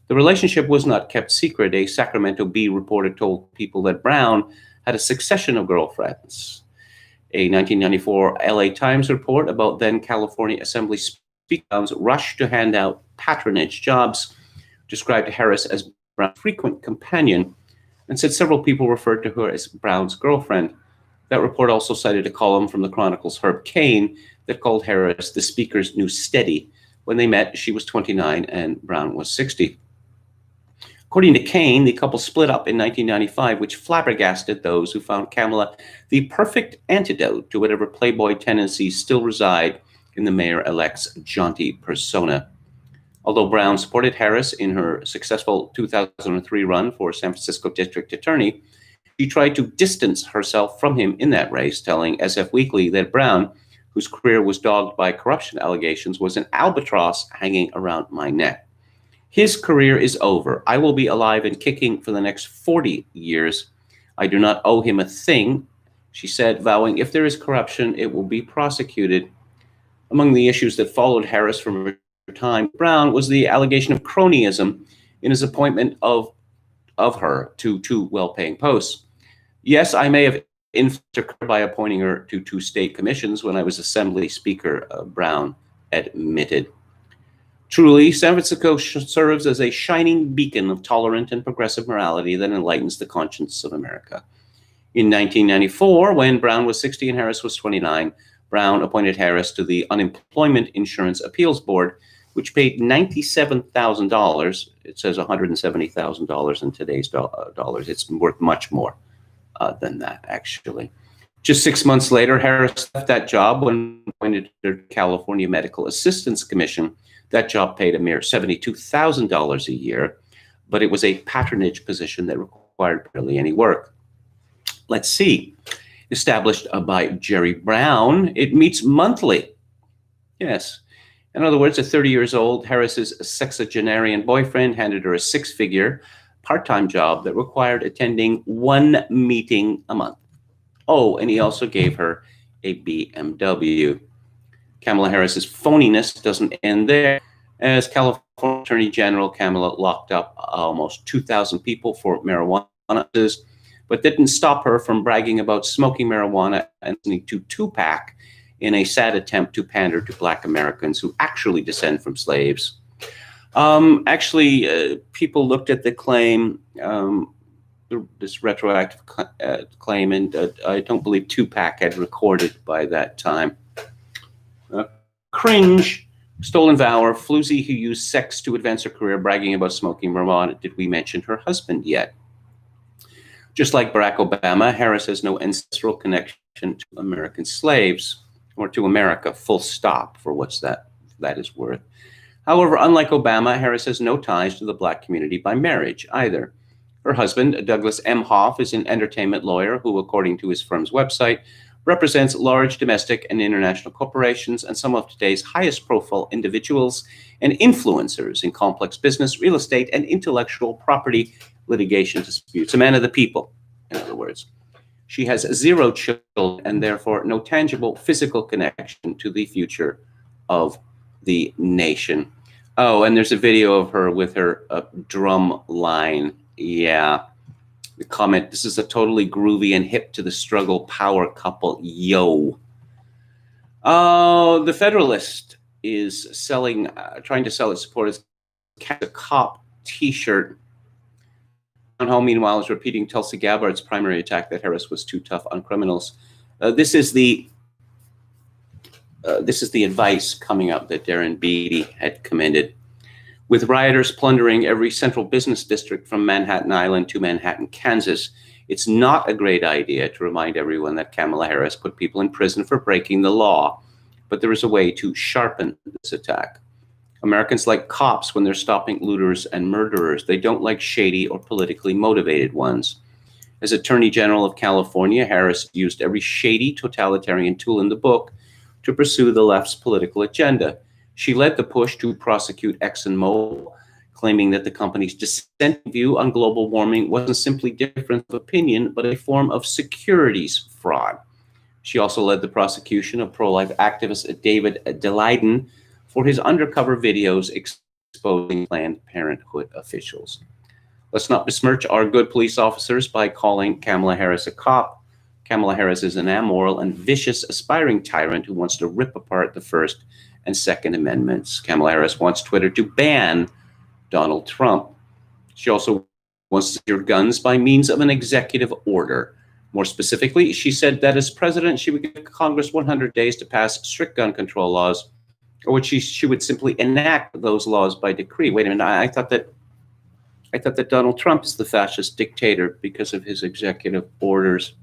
The relationship was not kept secret. A Sacramento Bee reporter told People that Brown had a succession of girlfriends. A 1994 LA Times report about then California Assembly Speaker's rush to hand out patronage jobs described Harris as Brown's frequent companion and said several people referred to her as Brown's girlfriend. That report also cited a column from the Chronicle's Herb Cain that called Harris the Speaker's new steady. When they met, she was 29 and Brown was 60. According to Cain, the couple split up in 1995, which flabbergasted those who found Kamala the perfect antidote to whatever playboy tendencies still reside in the mayor-elect's jaunty persona. Although Brown supported Harris in her successful 2003 run for San Francisco District Attorney, she tried to distance herself from him in that race, telling SF Weekly that Brown, whose career was dogged by corruption allegations, was an albatross hanging around my neck. His career is over. I will be alive and kicking for the next 40 years. I do not owe him a thing, she said, vowing if there is corruption, it will be prosecuted. Among the issues that followed Harris from her time, Brown was the allegation of cronyism in his appointment of her to 2 well-paying posts. Yes, I may have influenced her by appointing her to 2 state commissions when I was Assembly Speaker, Brown admitted. Truly, San Francisco serves as a shining beacon of tolerant and progressive morality that enlightens the conscience of America. In 1994, when Brown was 60 and Harris was 29, Brown appointed Harris to the Unemployment Insurance Appeals Board, which paid $97,000. It says $170,000 in today's dollars. It's worth much more than that, actually. Just 6 months later, Harris left that job when appointed to the California Medical Assistance Commission. That job paid a mere $72,000 a year, but it was a patronage position that required barely any work. Let's see. Established by Jerry Brown, it meets monthly. Yes. In other words, at 30 years old, Harris's sexagenarian boyfriend handed her a 6-figure part-time job that required attending 1 meeting a month. Oh, and he also gave her a BMW. Kamala Harris's phoniness doesn't end there. As California Attorney General, Kamala locked up almost 2,000 people for marijuana, but didn't stop her from bragging about smoking marijuana and listening to Tupac in a sad attempt to pander to Black Americans who actually descend from slaves. People looked at the claim, this retroactive claim, and I don't believe Tupac had recorded by that time. Cringe, stolen valor, floozy who used sex to advance her career, bragging about smoking marijuana. Did we mention her husband yet? Just like Barack Obama, Harris has no ancestral connection to American slaves or to America, full stop, for what's that is worth. However, unlike Obama, Harris has no ties to the Black community by marriage either. Her husband, Douglas M. Hoff, is an entertainment lawyer who, according to his firm's website, represents large domestic and international corporations and some of today's highest profile individuals and influencers in complex business, real estate, and intellectual property litigation disputes. A man of the people, in other words. She has 0 children and therefore no tangible physical connection to the future of the nation. Oh, and there's a video of her with her drum line. Yeah. The comment, this is a totally groovy and hip to the struggle power couple. Yo. The Federalist is trying to sell its supporters a cop t-shirt. Town Hall, meanwhile, is repeating Tulsi Gabbard's primary attack that Harris was too tough on criminals. This is the advice coming up that Darren Beattie had commended. With rioters plundering every central business district from Manhattan Island to Manhattan, Kansas, it's not a great idea to remind everyone that Kamala Harris put people in prison for breaking the law, but there is a way to sharpen this attack. Americans like cops when they're stopping looters and murderers. They don't like shady or politically motivated ones. As Attorney General of California, Harris used every shady totalitarian tool in the book to pursue the left's political agenda. She led the push to prosecute ExxonMobil, claiming that the company's dissenting view on global warming wasn't simply difference of opinion, but a form of securities fraud. She also led the prosecution of pro-life activist David Daleiden for his undercover videos exposing Planned Parenthood officials. Let's not besmirch our good police officers by calling Kamala Harris a cop. Kamala Harris is an amoral and vicious aspiring tyrant who wants to rip apart the First and Second Amendments. Kamala Harris wants Twitter to ban Donald Trump. She also wants to secure guns by means of an executive order. More specifically, she said that as president, she would give Congress 100 days to pass strict gun control laws, or would she would simply enact those laws by decree. Wait a minute, I thought that Donald Trump is the fascist dictator because of his executive orders.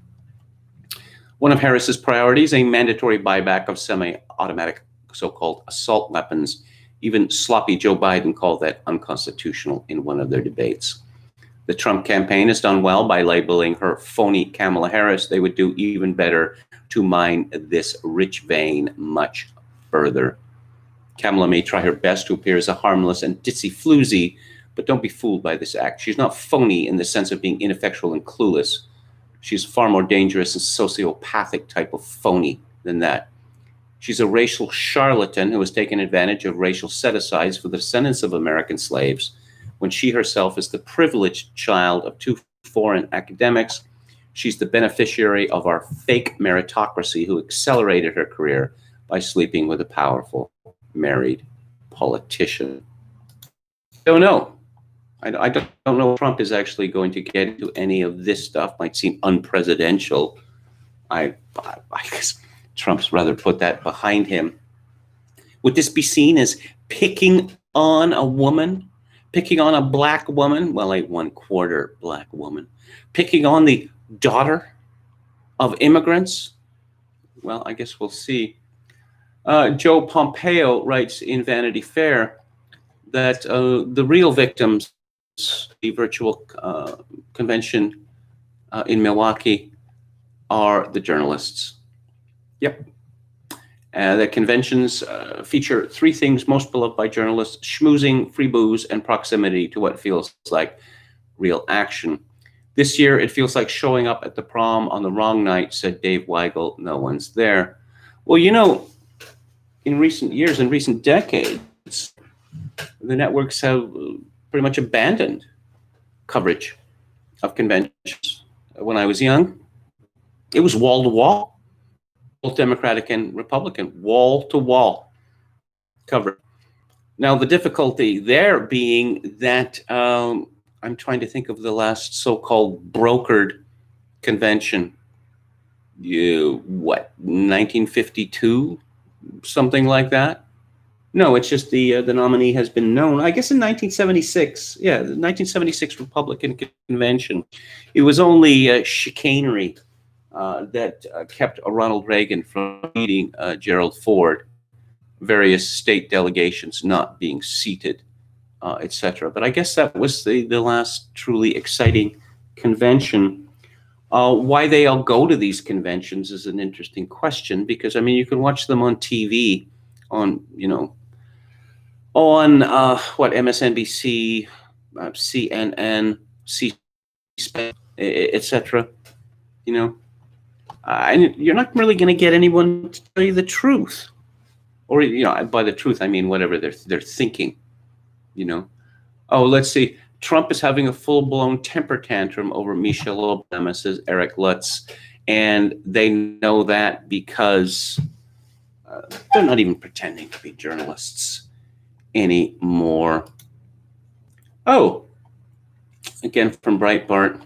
One of Harris's priorities, a mandatory buyback of semi-automatic so-called assault weapons. Even sloppy Joe Biden called that unconstitutional in one of their debates. The Trump campaign has done well by labeling her phony Kamala Harris. They would do even better to mine this rich vein much further. Kamala may try her best to appear as a harmless and ditzy floozy, but don't be fooled by this act. She's not phony in the sense of being ineffectual and clueless. She's far more dangerous and sociopathic type of phony than that. She's a racial charlatan who has taken advantage of racial set-asides for the descendants of American slaves when she herself is the privileged child of 2 foreign academics. She's the beneficiary of our fake meritocracy who accelerated her career by sleeping with a powerful married politician. Don't know. I don't know if Trump is actually going to get into any of this stuff. Might seem unpresidential. I guess Trump's rather put that behind him. Would this be seen as picking on a woman? Picking on a black woman? Well, a 1/4 black woman. Picking on the daughter of immigrants? Well, I guess we'll see. Joe Pompeo writes in Vanity Fair that the real victims, the virtual convention in Milwaukee, are the journalists. Yep. The conventions feature three things most beloved by journalists: schmoozing, free booze, and proximity to what feels like real action. This year, it feels like showing up at the prom on the wrong night, said Dave Weigel. No one's there. Well, you know, in recent years, in recent decades, the networks have pretty much abandoned coverage of conventions. When I was young, it was wall to wall, both Democratic and Republican, wall to wall coverage. Now, the difficulty there being that I'm trying to think of the last so-called brokered convention. 1952, something like that? No, it's just the nominee has been known. I guess in 1976, yeah, the 1976 Republican convention. It was only chicanery that kept Ronald Reagan from meeting Gerald Ford, various state delegations not being seated, etc. But I guess that was the last truly exciting convention. Why they all go to these conventions is an interesting question, because I mean, you can watch them on TV, on MSNBC, CNN, C-SPAN, etc. And you're not really going to get anyone to tell you the truth, or by the truth I mean whatever they're thinking. Oh, let's see. Trump is having a full-blown temper tantrum over Michelle Obama, says Eric Lutz, and they know that because they're not even pretending to be journalists anymore. Oh, again from Breitbart.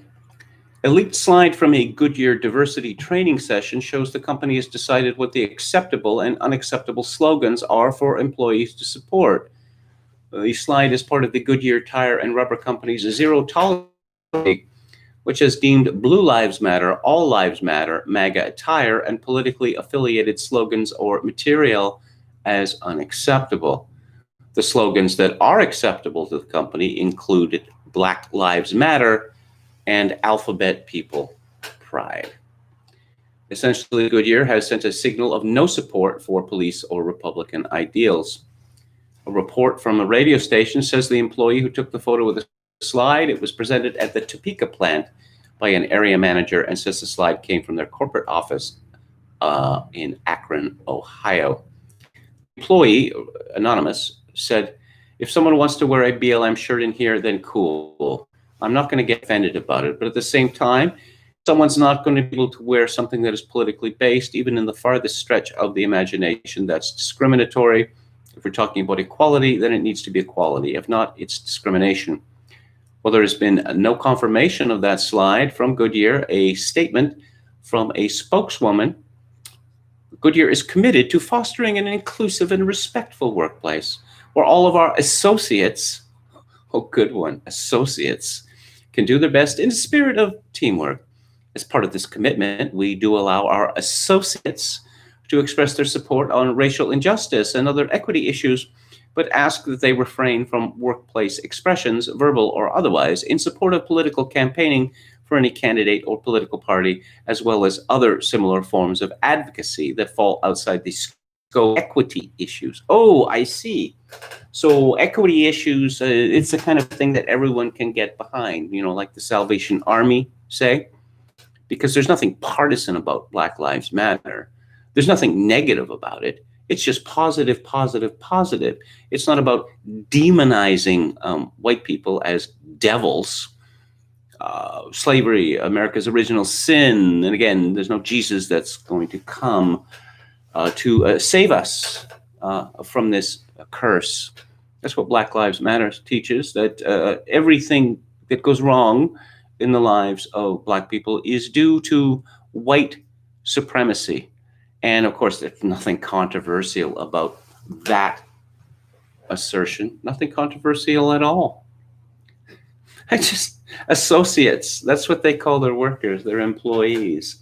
A leaked slide from a Goodyear diversity training session shows the company has decided what the acceptable and unacceptable slogans are for employees to support. The slide is part of the Goodyear Tire and Rubber Company's Zero Tolerance, which has deemed Blue Lives Matter, All Lives Matter, MAGA attire, and politically affiliated slogans or material as unacceptable. The slogans that are acceptable to the company included Black Lives Matter and Alphabet People Pride. Essentially, Goodyear has sent a signal of no support for police or Republican ideals. A report from a radio station says the employee who took the photo with the slide, it was presented at the Topeka plant by an area manager, and says the slide came from their corporate office in Akron, Ohio. The employee, anonymous, said, if someone wants to wear a BLM shirt in here, then cool. I'm not going to get offended about it. But at the same time, someone's not going to be able to wear something that is politically based, even in the farthest stretch of the imagination. That's discriminatory. If we're talking about equality, then it needs to be equality. If not, it's discrimination. Well, there has been no confirmation of that slide from Goodyear. A statement from a spokeswoman. Goodyear is committed to fostering an inclusive and respectful workplace where all of our associates, oh, good one, associates, can do their best in a spirit of teamwork. As part of this commitment, we do allow our associates to express their support on racial injustice and other equity issues, but ask that they refrain from workplace expressions, verbal or otherwise, in support of political campaigning for any candidate or political party, as well as other similar forms of advocacy that fall outside the scope of equity issues. Oh, I see. So equity issues, it's the kind of thing that everyone can get behind, like the Salvation Army, say, because there's nothing partisan about Black Lives Matter. There's nothing negative about it. It's just positive, positive, positive. It's not about demonizing white people as devils slavery, America's original sin. And again, there's no Jesus that's going to come to save us from this curse. That's what Black Lives Matter teaches, that everything that goes wrong in the lives of Black people is due to white supremacy. And of course, there's nothing controversial about that assertion, nothing controversial at all. I just, associates, that's what they call their workers, their employees.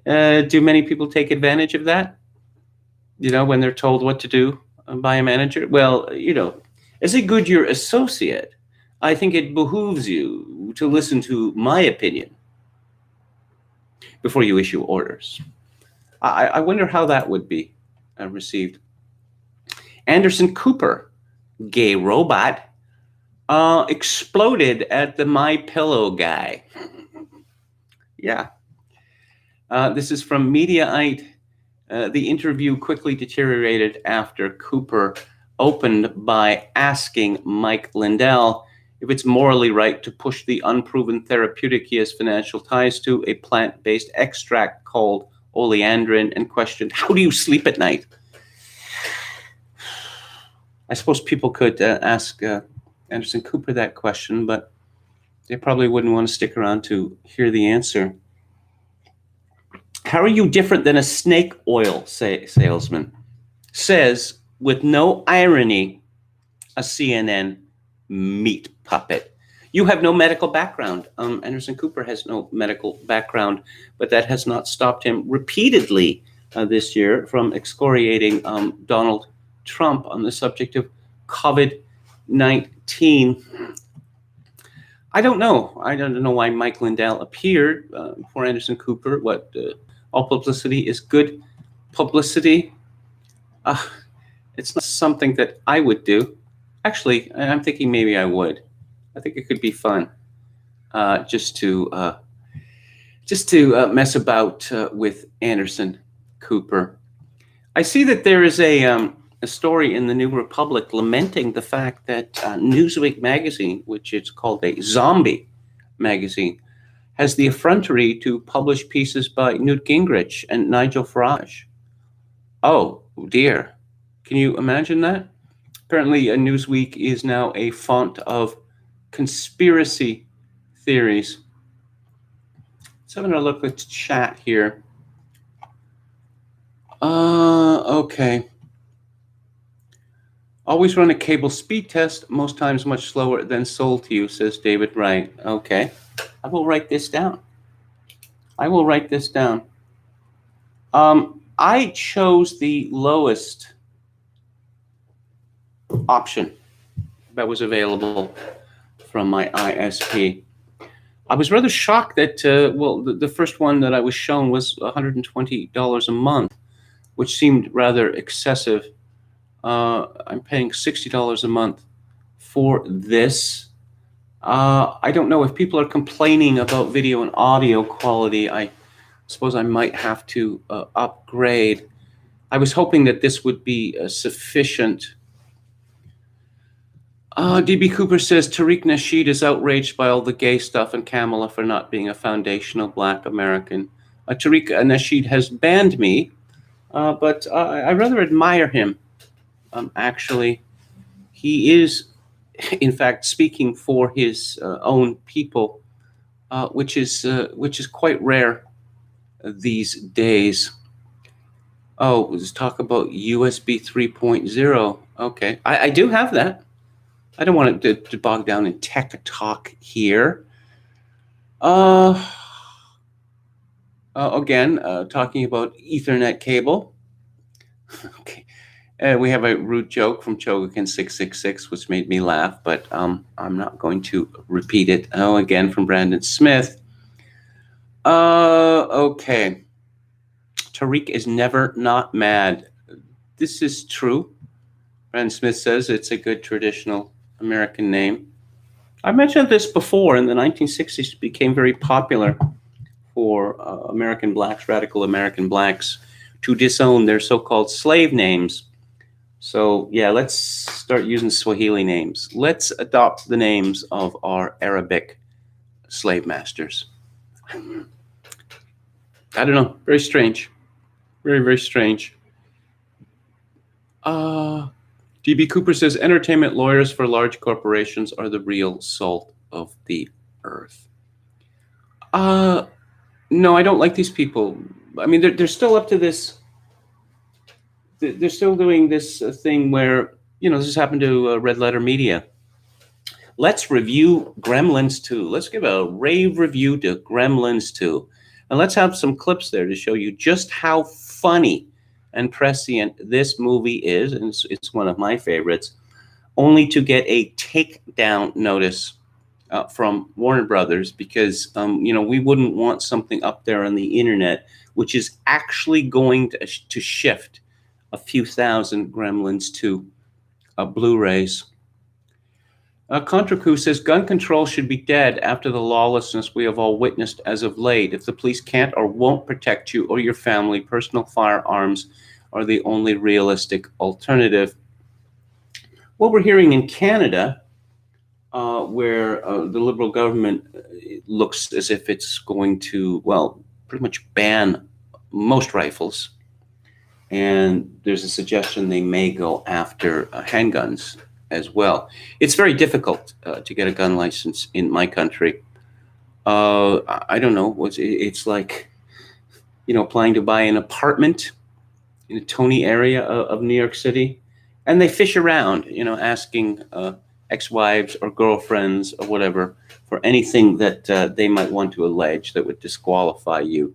Do many people take advantage of that? You know, when they're told what to do by a manager? Well, you know, as a Goodyear associate, I think it behooves you to listen to my opinion before you issue orders. I wonder how that would be received. Anderson Cooper, gay robot, exploded at the My Pillow guy. Yeah. This is from Mediaite. The interview quickly deteriorated after Cooper opened by asking Mike Lindell if it's morally right to push the unproven therapeutic he has financial ties to, a plant-based extract called oleandrin, and questioned, how do you sleep at night? I suppose people could ask Anderson Cooper that question, but they probably wouldn't want to stick around to hear the answer. How are you different than a snake oil salesman? Says, with no irony, a CNN meat puppet. You have no medical background. Anderson Cooper has no medical background, but that has not stopped him repeatedly this year from excoriating Donald Trump on the subject of COVID-19. I don't know. I don't know why Mike Lindell appeared for Anderson Cooper. What all publicity is good publicity. It's not something that I would do. Actually, I'm thinking maybe I would. I think it could be fun, just to mess about with Anderson Cooper. I see that there is a story in the New Republic lamenting the fact that Newsweek magazine, which is called a zombie magazine, has the effrontery to publish pieces by Newt Gingrich and Nigel Farage. Oh dear, can you imagine that? Apparently, Newsweek is now a font of conspiracy theories. Let's have another look at the chat here. Okay. Always run a cable speed test, most times much slower than sold to you, says David Wright. Okay. I will write this down. I chose the lowest option that was available from my ISP. I was rather shocked that, the first one that I was shown was $120 a month, which seemed rather excessive. I'm paying $60 a month for this. I don't know if people are complaining about video and audio quality. I suppose I might have to upgrade. I was hoping that this would be sufficient. DB Cooper says Tariq Nasheed is outraged by all the gay stuff and Kamala for not being a foundational Black American. Tariq Nasheed has banned me, but I rather admire him. Actually, he is, in fact, speaking for his own people, which is quite rare these days. Oh, let's talk about USB 3.0. Okay, I do have that. I don't want it to bog down in tech talk here. Again, talking about Ethernet cable. Okay. We have a rude joke from Chogokin666, which made me laugh, but I'm not going to repeat it. Oh, again, from Brandon Smith. Okay. Tariq is never not mad. This is true. Brandon Smith says it's a good traditional American name. I mentioned this before. In the 1960s, it became very popular for American blacks, radical American blacks, to disown their so-called slave names. So yeah, let's start using Swahili names. Let's adopt the names of our Arabic slave masters. I don't know. Very strange. Very, very strange. DB Cooper says entertainment lawyers for large corporations are the real salt of the earth. No, I don't like these people. I mean, they're still up to this. They're still doing this thing where, this has happened to Red Letter Media. Let's review Gremlins 2. Let's give a rave review to Gremlins 2. And let's have some clips there to show you just how funny and prescient this movie is. And it's one of my favorites, only to get a takedown notice from Warner Brothers because, we wouldn't want something up there on the internet, which is actually going to shift a few thousand Gremlins 2 Blu-rays. Contra says gun control should be dead after the lawlessness we have all witnessed as of late. If the police can't or won't protect you or your family, personal firearms are the only realistic alternative. What we're hearing in Canada, where the Liberal government looks as if it's going to, pretty much ban most rifles, and there's a suggestion they may go after handguns as well. It's very difficult to get a gun license in my country. I don't know. It's like, applying to buy an apartment in a Tony area of New York City, and they fish around, asking ex-wives or girlfriends or whatever for anything that they might want to allege that would disqualify you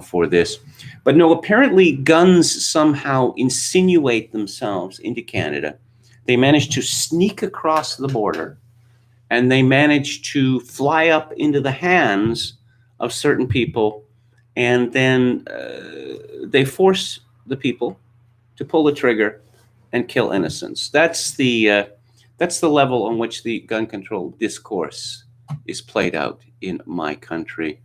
for this. But no, apparently guns somehow insinuate themselves into Canada. They managed to sneak across the border, and they managed to fly up into the hands of certain people, and then they force the people to pull the trigger and kill innocents. That's the level on which the gun control discourse is played out in my country.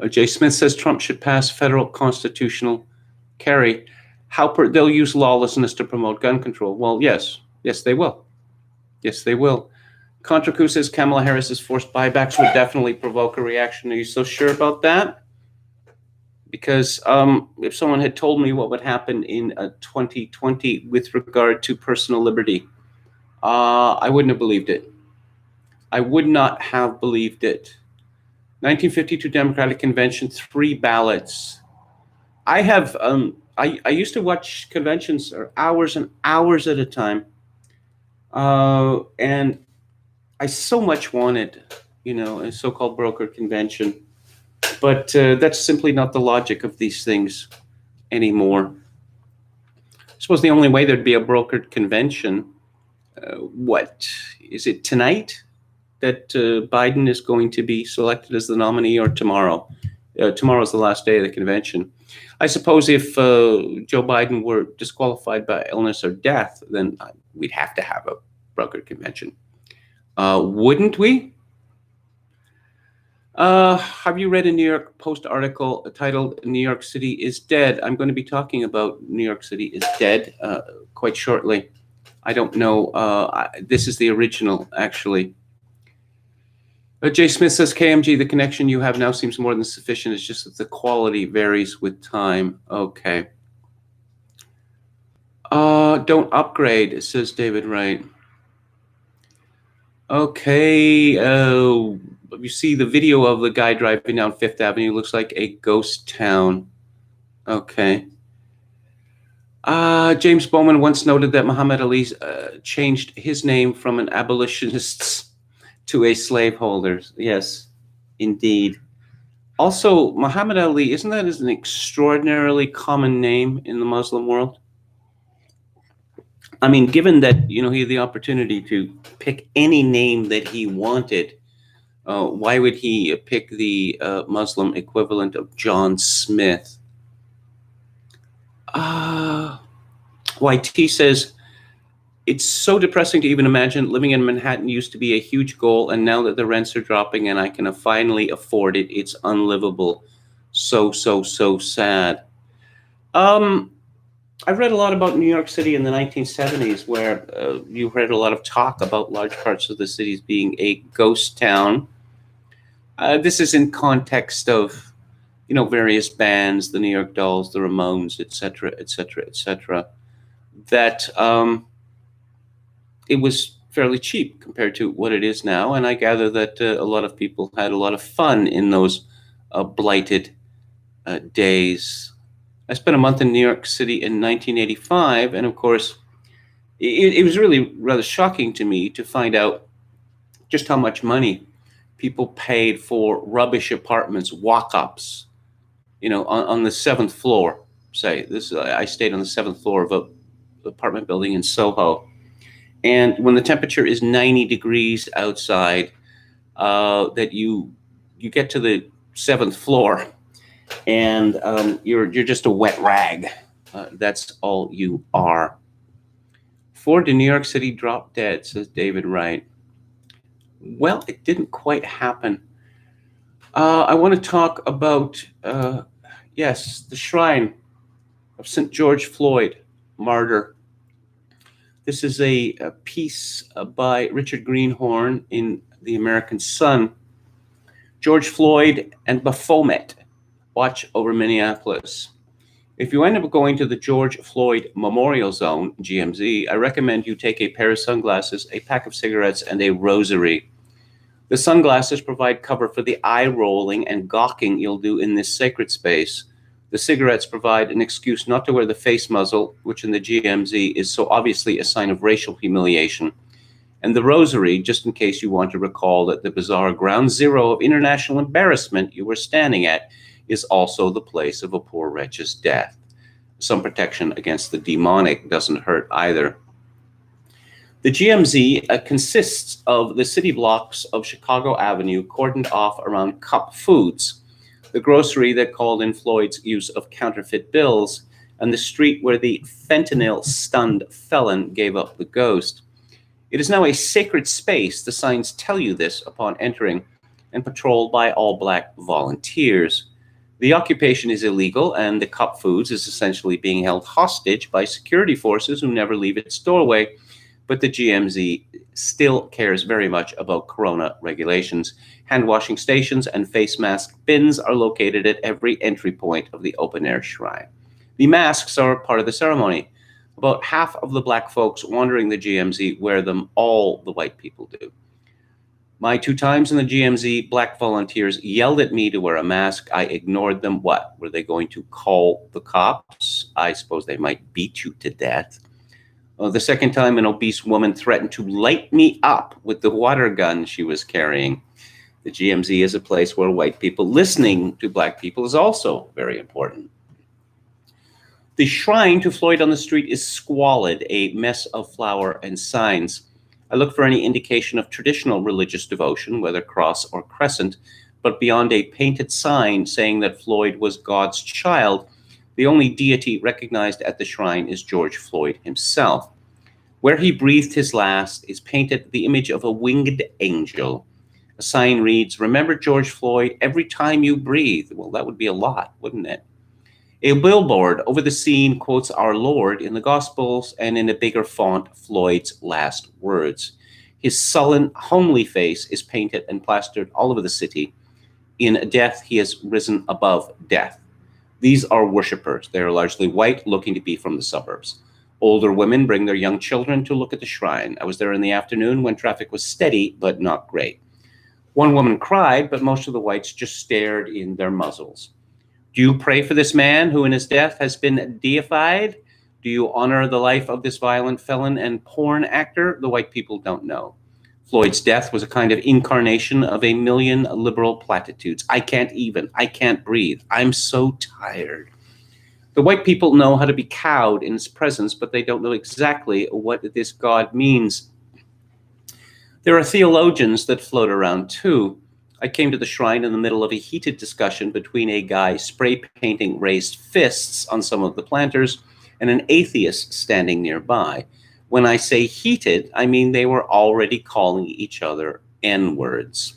Jay Smith says Trump should pass federal constitutional carry. They'll use lawlessness to promote gun control. Well, yes, they will. Yes, they will. Contra says Kamala Harris's forced buybacks would definitely provoke a reaction. Are you so sure about that? Because if someone had told me what would happen in 2020 with regard to personal liberty, I wouldn't have believed it. I would not have believed it. 1952 Democratic Convention, 3 ballots. I have, I used to watch conventions for hours and hours at a time. And I so much wanted, a so-called brokered convention. But that's simply not the logic of these things anymore. I suppose the only way there'd be a brokered convention, what is it tonight that Biden is going to be selected as the nominee, or tomorrow? Tomorrow's the last day of the convention. I suppose if Joe Biden were disqualified by illness or death, then we'd have to have a brokered convention. Wouldn't we? Have you read a New York Post article titled "New York City is Dead"? I'm going to be talking about New York City is Dead quite shortly. I don't know. This is the original, actually. Jay Smith says, KMG, the connection you have now seems more than sufficient. It's just that the quality varies with time. Okay. Don't upgrade, says David Wright. Okay. You see the video of the guy driving down Fifth Avenue. Looks like a ghost town. Okay. James Bowman once noted that Muhammad Ali changed his name from an abolitionist to a slaveholder. Yes, indeed. Also, Muhammad Ali, isn't that an extraordinarily common name in the Muslim world? I mean, given that, he had the opportunity to pick any name that he wanted, why would he pick the Muslim equivalent of John Smith? YT says, it's so depressing to even imagine living in Manhattan used to be a huge goal, and now that the rents are dropping and I can finally afford it, it's unlivable. So sad. I've read a lot about New York City in the 1970s, where you heard a lot of talk about large parts of the cities being a ghost town. This is in context of, various bands, the New York Dolls, the Ramones, etc., etc., etc., that it was fairly cheap compared to what it is now. And I gather that a lot of people had a lot of fun in those blighted days. I spent a month in New York City in 1985, and of course, it was really rather shocking to me to find out just how much money people paid for rubbish apartments, walk-ups, on the seventh floor. Say this, I stayed on the seventh floor of a apartment building in Soho, and when the temperature is 90 degrees outside, that you get to the seventh floor, and you're just a wet rag. That's all you are. 4 to New York City drop dead, says David Wright. Well, it didn't quite happen. I want to talk about, yes, the shrine of St. George Floyd, martyr. This is a piece by Richard Greenhorn in the American Sun. George Floyd and Baphomet watch over Minneapolis. If you end up going to the George Floyd Memorial Zone, GMZ, I recommend you take a pair of sunglasses, a pack of cigarettes, and a rosary. The sunglasses provide cover for the eye rolling and gawking you'll do in this sacred space. The cigarettes provide an excuse not to wear the face muzzle, which in the GMZ is so obviously a sign of racial humiliation. And the rosary, just in case you want to recall that the bizarre ground zero of international embarrassment you were standing at is also the place of a poor wretch's death. Some protection against the demonic doesn't hurt either. The GMZ consists of the city blocks of Chicago Avenue cordoned off around Cup Foods, the grocery that called in Floyd's use of counterfeit bills, and the street where the fentanyl-stunned felon gave up the ghost. It is now a sacred space, the signs tell you this upon entering, and patrolled by all-black volunteers. The occupation is illegal, and the Cup Foods is essentially being held hostage by security forces who never leave its doorway, but the GMZ still cares very much about corona regulations. Hand-washing stations and face mask bins are located at every entry point of the open-air shrine. The masks are part of the ceremony. About half of the black folks wandering the GMZ wear them, all the white people do. My 2 times in the GMZ, black volunteers yelled at me to wear a mask. I ignored them. What? Were they going to call the cops? I suppose they might beat you to death. The second time, an obese woman threatened to light me up with the water gun she was carrying. The GMZ is a place where white people listening to black people is also very important. The shrine to Floyd on the street is squalid, a mess of flour and signs. I look for any indication of traditional religious devotion, whether cross or crescent, but beyond a painted sign saying that Floyd was God's child, the only deity recognized at the shrine is George Floyd himself. Where he breathed his last is painted the image of a winged angel. A sign reads, "Remember George Floyd every time you breathe." Well, that would be a lot, wouldn't it? A billboard over the scene quotes our Lord in the Gospels and in a bigger font, Floyd's last words. His sullen, homely face is painted and plastered all over the city. In death, he has risen above death. These are worshipers. They are largely white, looking to be from the suburbs. Older women bring their young children to look at the shrine. I was there in the afternoon when traffic was steady, but not great. One woman cried, but most of the whites just stared in their muzzles. Do you pray for this man who in his death has been deified? Do you honor the life of this violent felon and porn actor? The white people don't know. Floyd's death was a kind of incarnation of a million liberal platitudes. I can't breathe. I'm so tired. The white people know how to be cowed in his presence, but they don't know exactly what this God means. There are theologians that float around too. I came to the shrine in the middle of a heated discussion between a guy spray painting raised fists on some of the planters and an atheist standing nearby. When I say heated, I mean they were already calling each other N-words.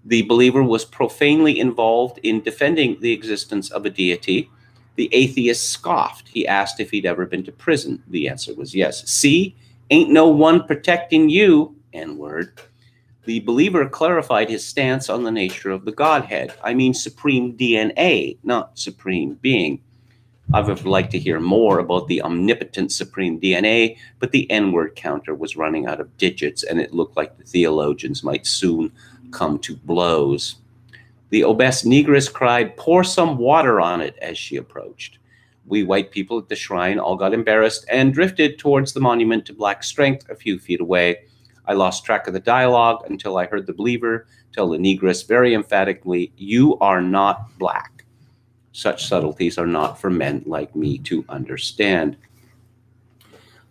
The believer was profanely involved in defending the existence of a deity. The atheist scoffed. He asked if he'd ever been to prison. The answer was yes. See, ain't no one protecting you, N-word. The believer clarified his stance on the nature of the Godhead. I mean supreme DNA, not supreme being. I would like to hear more about the omnipotent supreme DNA, but the N-word counter was running out of digits, and it looked like the theologians might soon come to blows. The obese negress cried, "Pour some water on it," as she approached. We white people at the shrine all got embarrassed and drifted towards the monument to black strength a few feet away. I lost track of the dialogue until I heard the believer tell the negress very emphatically, "You are not black." Such subtleties are not for men like me to understand.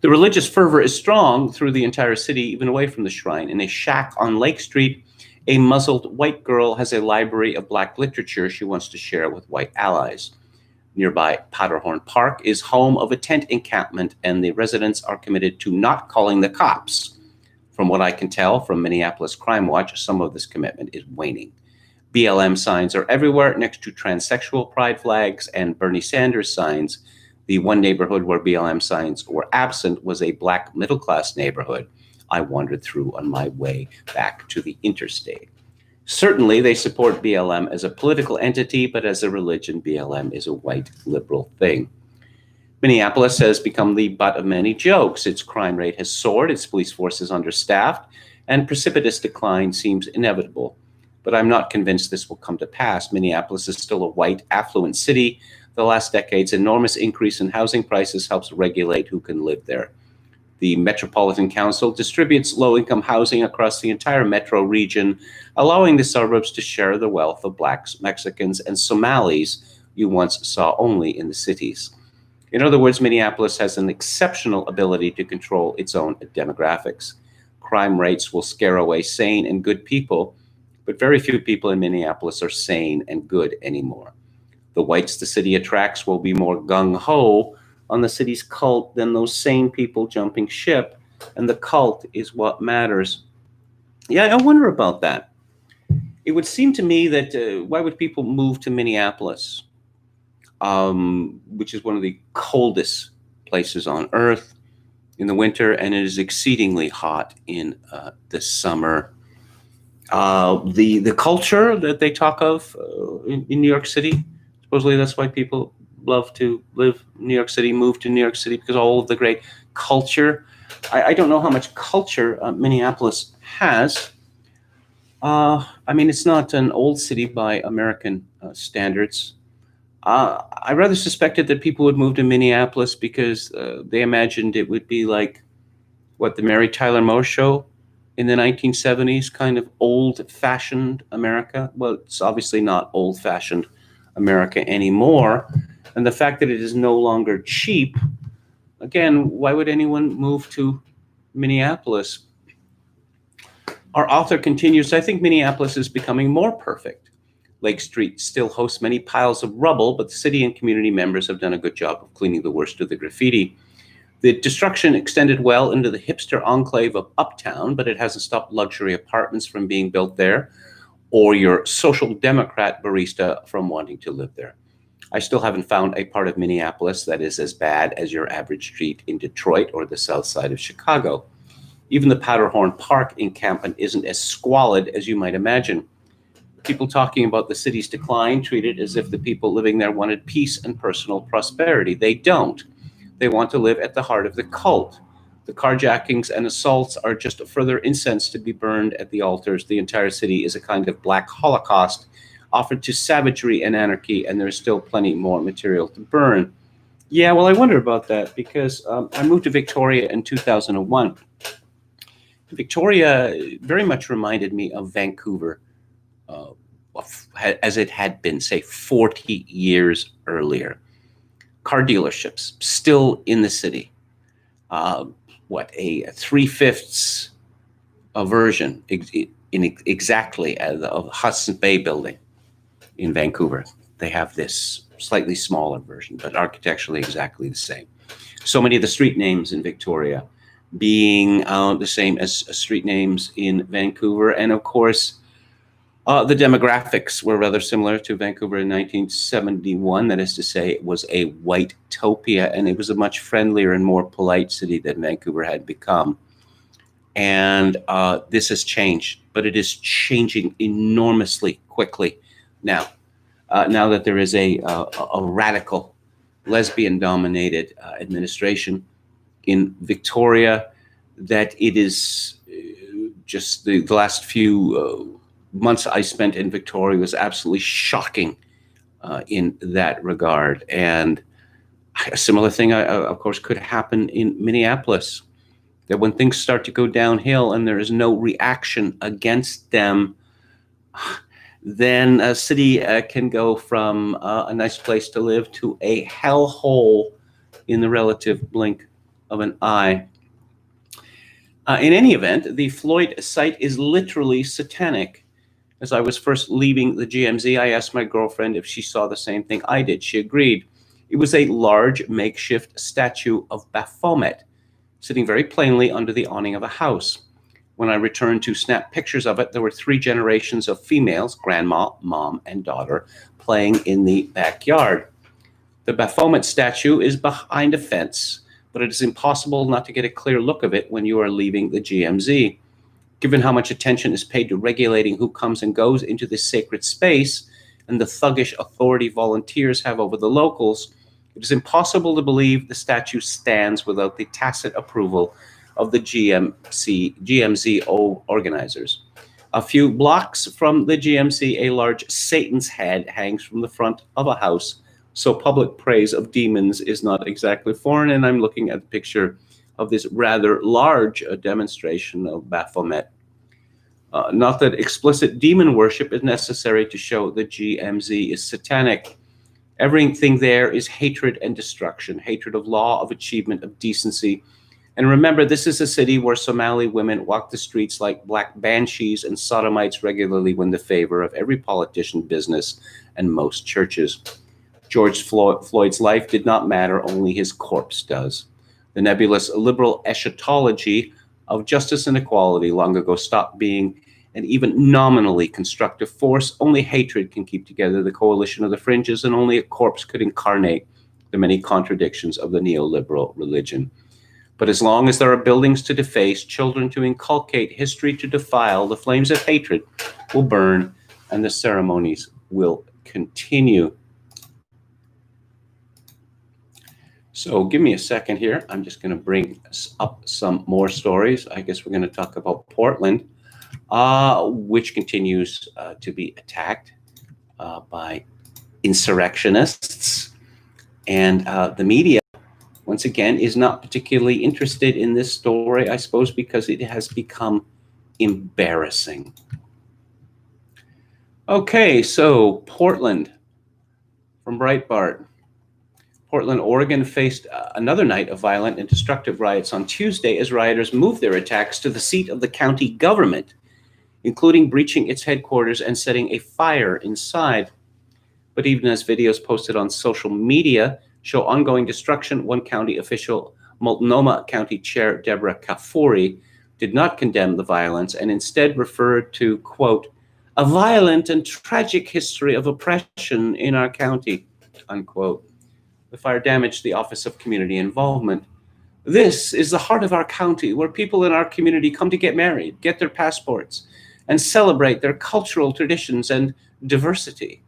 The religious fervor is strong through the entire city, even away from the shrine. In a shack on Lake Street, a muzzled white girl has a library of black literature she wants to share with white allies. Nearby Powderhorn Park is home of a tent encampment, and the residents are committed to not calling the cops. From what I can tell from Minneapolis Crime Watch, some of this commitment is waning. BLM signs are everywhere next to transsexual pride flags and Bernie Sanders signs. The one neighborhood where BLM signs were absent was a black middle-class neighborhood I wandered through on my way back to the interstate. Certainly, they support BLM as a political entity, but as a religion, BLM is a white liberal thing. Minneapolis has become the butt of many jokes. Its crime rate has soared, its police force is understaffed, and precipitous decline seems inevitable. But I'm not convinced this will come to pass. Minneapolis is still a white, affluent city. The last decade's enormous increase in housing prices helps regulate who can live there. The Metropolitan Council distributes low-income housing across the entire metro region, allowing the suburbs to share the wealth of Blacks, Mexicans, and Somalis you once saw only in the cities. In other words, Minneapolis has an exceptional ability to control its own demographics. Crime rates will scare away sane and good people, but very few people in Minneapolis are sane and good anymore. The whites the city attracts will be more gung-ho on the city's cult than those sane people jumping ship, and the cult is what matters. Yeah, I wonder about that. It would seem to me that why would people move to Minneapolis, which is one of the coldest places on Earth in the winter, and it is exceedingly hot in the summer. The culture that they talk of in New York City, supposedly that's why people love to live in New York City, move to New York City, because all of the great culture. I don't know how much culture Minneapolis has. I mean, it's not an old city by American standards. I rather suspected that people would move to Minneapolis because they imagined it would be like what the Mary Tyler Moore Show in the 1970s, kind of old-fashioned America. Well, it's obviously not old-fashioned America anymore. And the fact that it is no longer cheap, again, why would anyone move to Minneapolis? Our author continues, I think Minneapolis is becoming more perfect. Lake Street still hosts many piles of rubble, but the city and community members have done a good job of cleaning the worst of the graffiti. The destruction extended well into the hipster enclave of Uptown, but it hasn't stopped luxury apartments from being built there, or your social democrat barista from wanting to live there. I still haven't found a part of Minneapolis that is as bad as your average street in Detroit or the south side of Chicago. Even the Powderhorn Park encampment isn't as squalid as you might imagine. People talking about the city's decline treat it as if the people living there wanted peace and personal prosperity. They don't. They want to live at the heart of the cult. The carjackings and assaults are just further incense to be burned at the altars. The entire city is a kind of black holocaust offered to savagery and anarchy, and there's still plenty more material to burn. Yeah, well, I wonder about that because I moved to Victoria in 2001. Victoria very much reminded me of Vancouver, as it had been, say, 40 years earlier. Car dealerships still in the city. A 3/5 version exactly of Hudson Bay building in Vancouver. They have this slightly smaller version, but architecturally exactly the same. So many of the street names in Victoria being the same as street names in Vancouver. And of course, the demographics were rather similar to Vancouver in 1971. That is to say, it was a white-topia, and it was a much friendlier and more polite city than Vancouver had become. And this has changed, but it is changing enormously quickly now. Now that there is a radical lesbian-dominated administration in Victoria, that it is just the last few months I spent in Victoria was absolutely shocking in that regard. And a similar thing, of course, could happen in Minneapolis, that when things start to go downhill and there is no reaction against them, then a city can go from a nice place to live to a hellhole in the relative blink of an eye. In any event, the Floyd site is literally satanic. As I was first leaving the GMZ, I asked my girlfriend if she saw the same thing I did. She agreed. It was a large makeshift statue of Baphomet, sitting very plainly under the awning of a house. When I returned to snap pictures of it, there were 3 generations of females, grandma, mom, and daughter, playing in the backyard. The Baphomet statue is behind a fence, but it is impossible not to get a clear look of it when you are leaving the GMZ. Given how much attention is paid to regulating who comes and goes into this sacred space and the thuggish authority volunteers have over the locals, it is impossible to believe the statue stands without the tacit approval of the GMZ organizers. A few blocks from the GMC, a large Satan's head hangs from the front of a house, so public praise of demons is not exactly foreign, and I'm looking at the picture of this rather large demonstration of Baphomet. Not that explicit demon worship is necessary to show the GMZ is satanic. Everything there is hatred and destruction, hatred of law, of achievement, of decency. And remember, this is a city where Somali women walk the streets like black banshees, and sodomites regularly win the favor of every politician, business, and most churches. George Floyd's life did not matter, only his corpse does. The nebulous liberal eschatology of justice and equality long ago stopped being an even nominally constructive force. Only hatred can keep together the coalition of the fringes, and only a corpse could incarnate the many contradictions of the neoliberal religion. But as long as there are buildings to deface, children to inculcate, history to defile, the flames of hatred will burn and the ceremonies will continue. So give me a second here. I'm just going to bring up some more stories. I guess we're going to talk about Portland, which continues to be attacked by insurrectionists. And the media, once again, is not particularly interested in this story, I suppose, because it has become embarrassing. Okay, so Portland from Breitbart. Portland, Oregon faced another night of violent and destructive riots on Tuesday as rioters moved their attacks to the seat of the county government, including breaching its headquarters and setting a fire inside. But even as videos posted on social media show ongoing destruction, one county official, Multnomah County Chair Deborah Kafoury, did not condemn the violence and instead referred to, quote, a violent and tragic history of oppression in our county, unquote. The fire damaged the Office of Community Involvement. This is the heart of our county, where people in our community come to get married, get their passports, and celebrate their cultural traditions and diversity,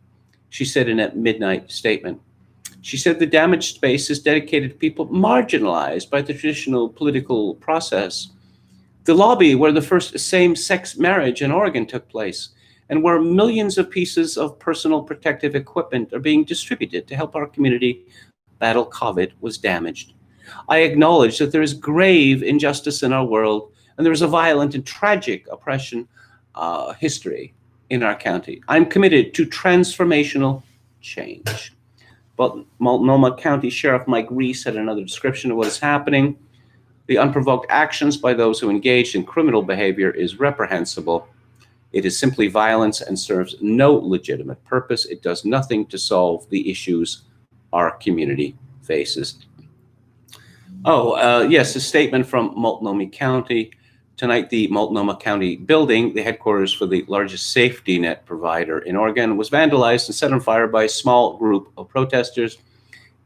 she said in a midnight statement. She said the damaged space is dedicated to people marginalized by the traditional political process. The lobby where the first same-sex marriage in Oregon took place, and where millions of pieces of personal protective equipment are being distributed to help our community battle COVID, was damaged. I acknowledge that there is grave injustice in our world, and there is a violent and tragic oppression history in our county. I'm committed to transformational change. But Multnomah County Sheriff Mike Reese had another description of what is happening. The unprovoked actions by those who engaged in criminal behavior is reprehensible. It is simply violence and serves no legitimate purpose. It does nothing to solve the issues our community faces. Yes, a statement from Multnomah County. Tonight, the Multnomah County building, the headquarters for the largest safety net provider in Oregon, was vandalized and set on fire by a small group of protesters.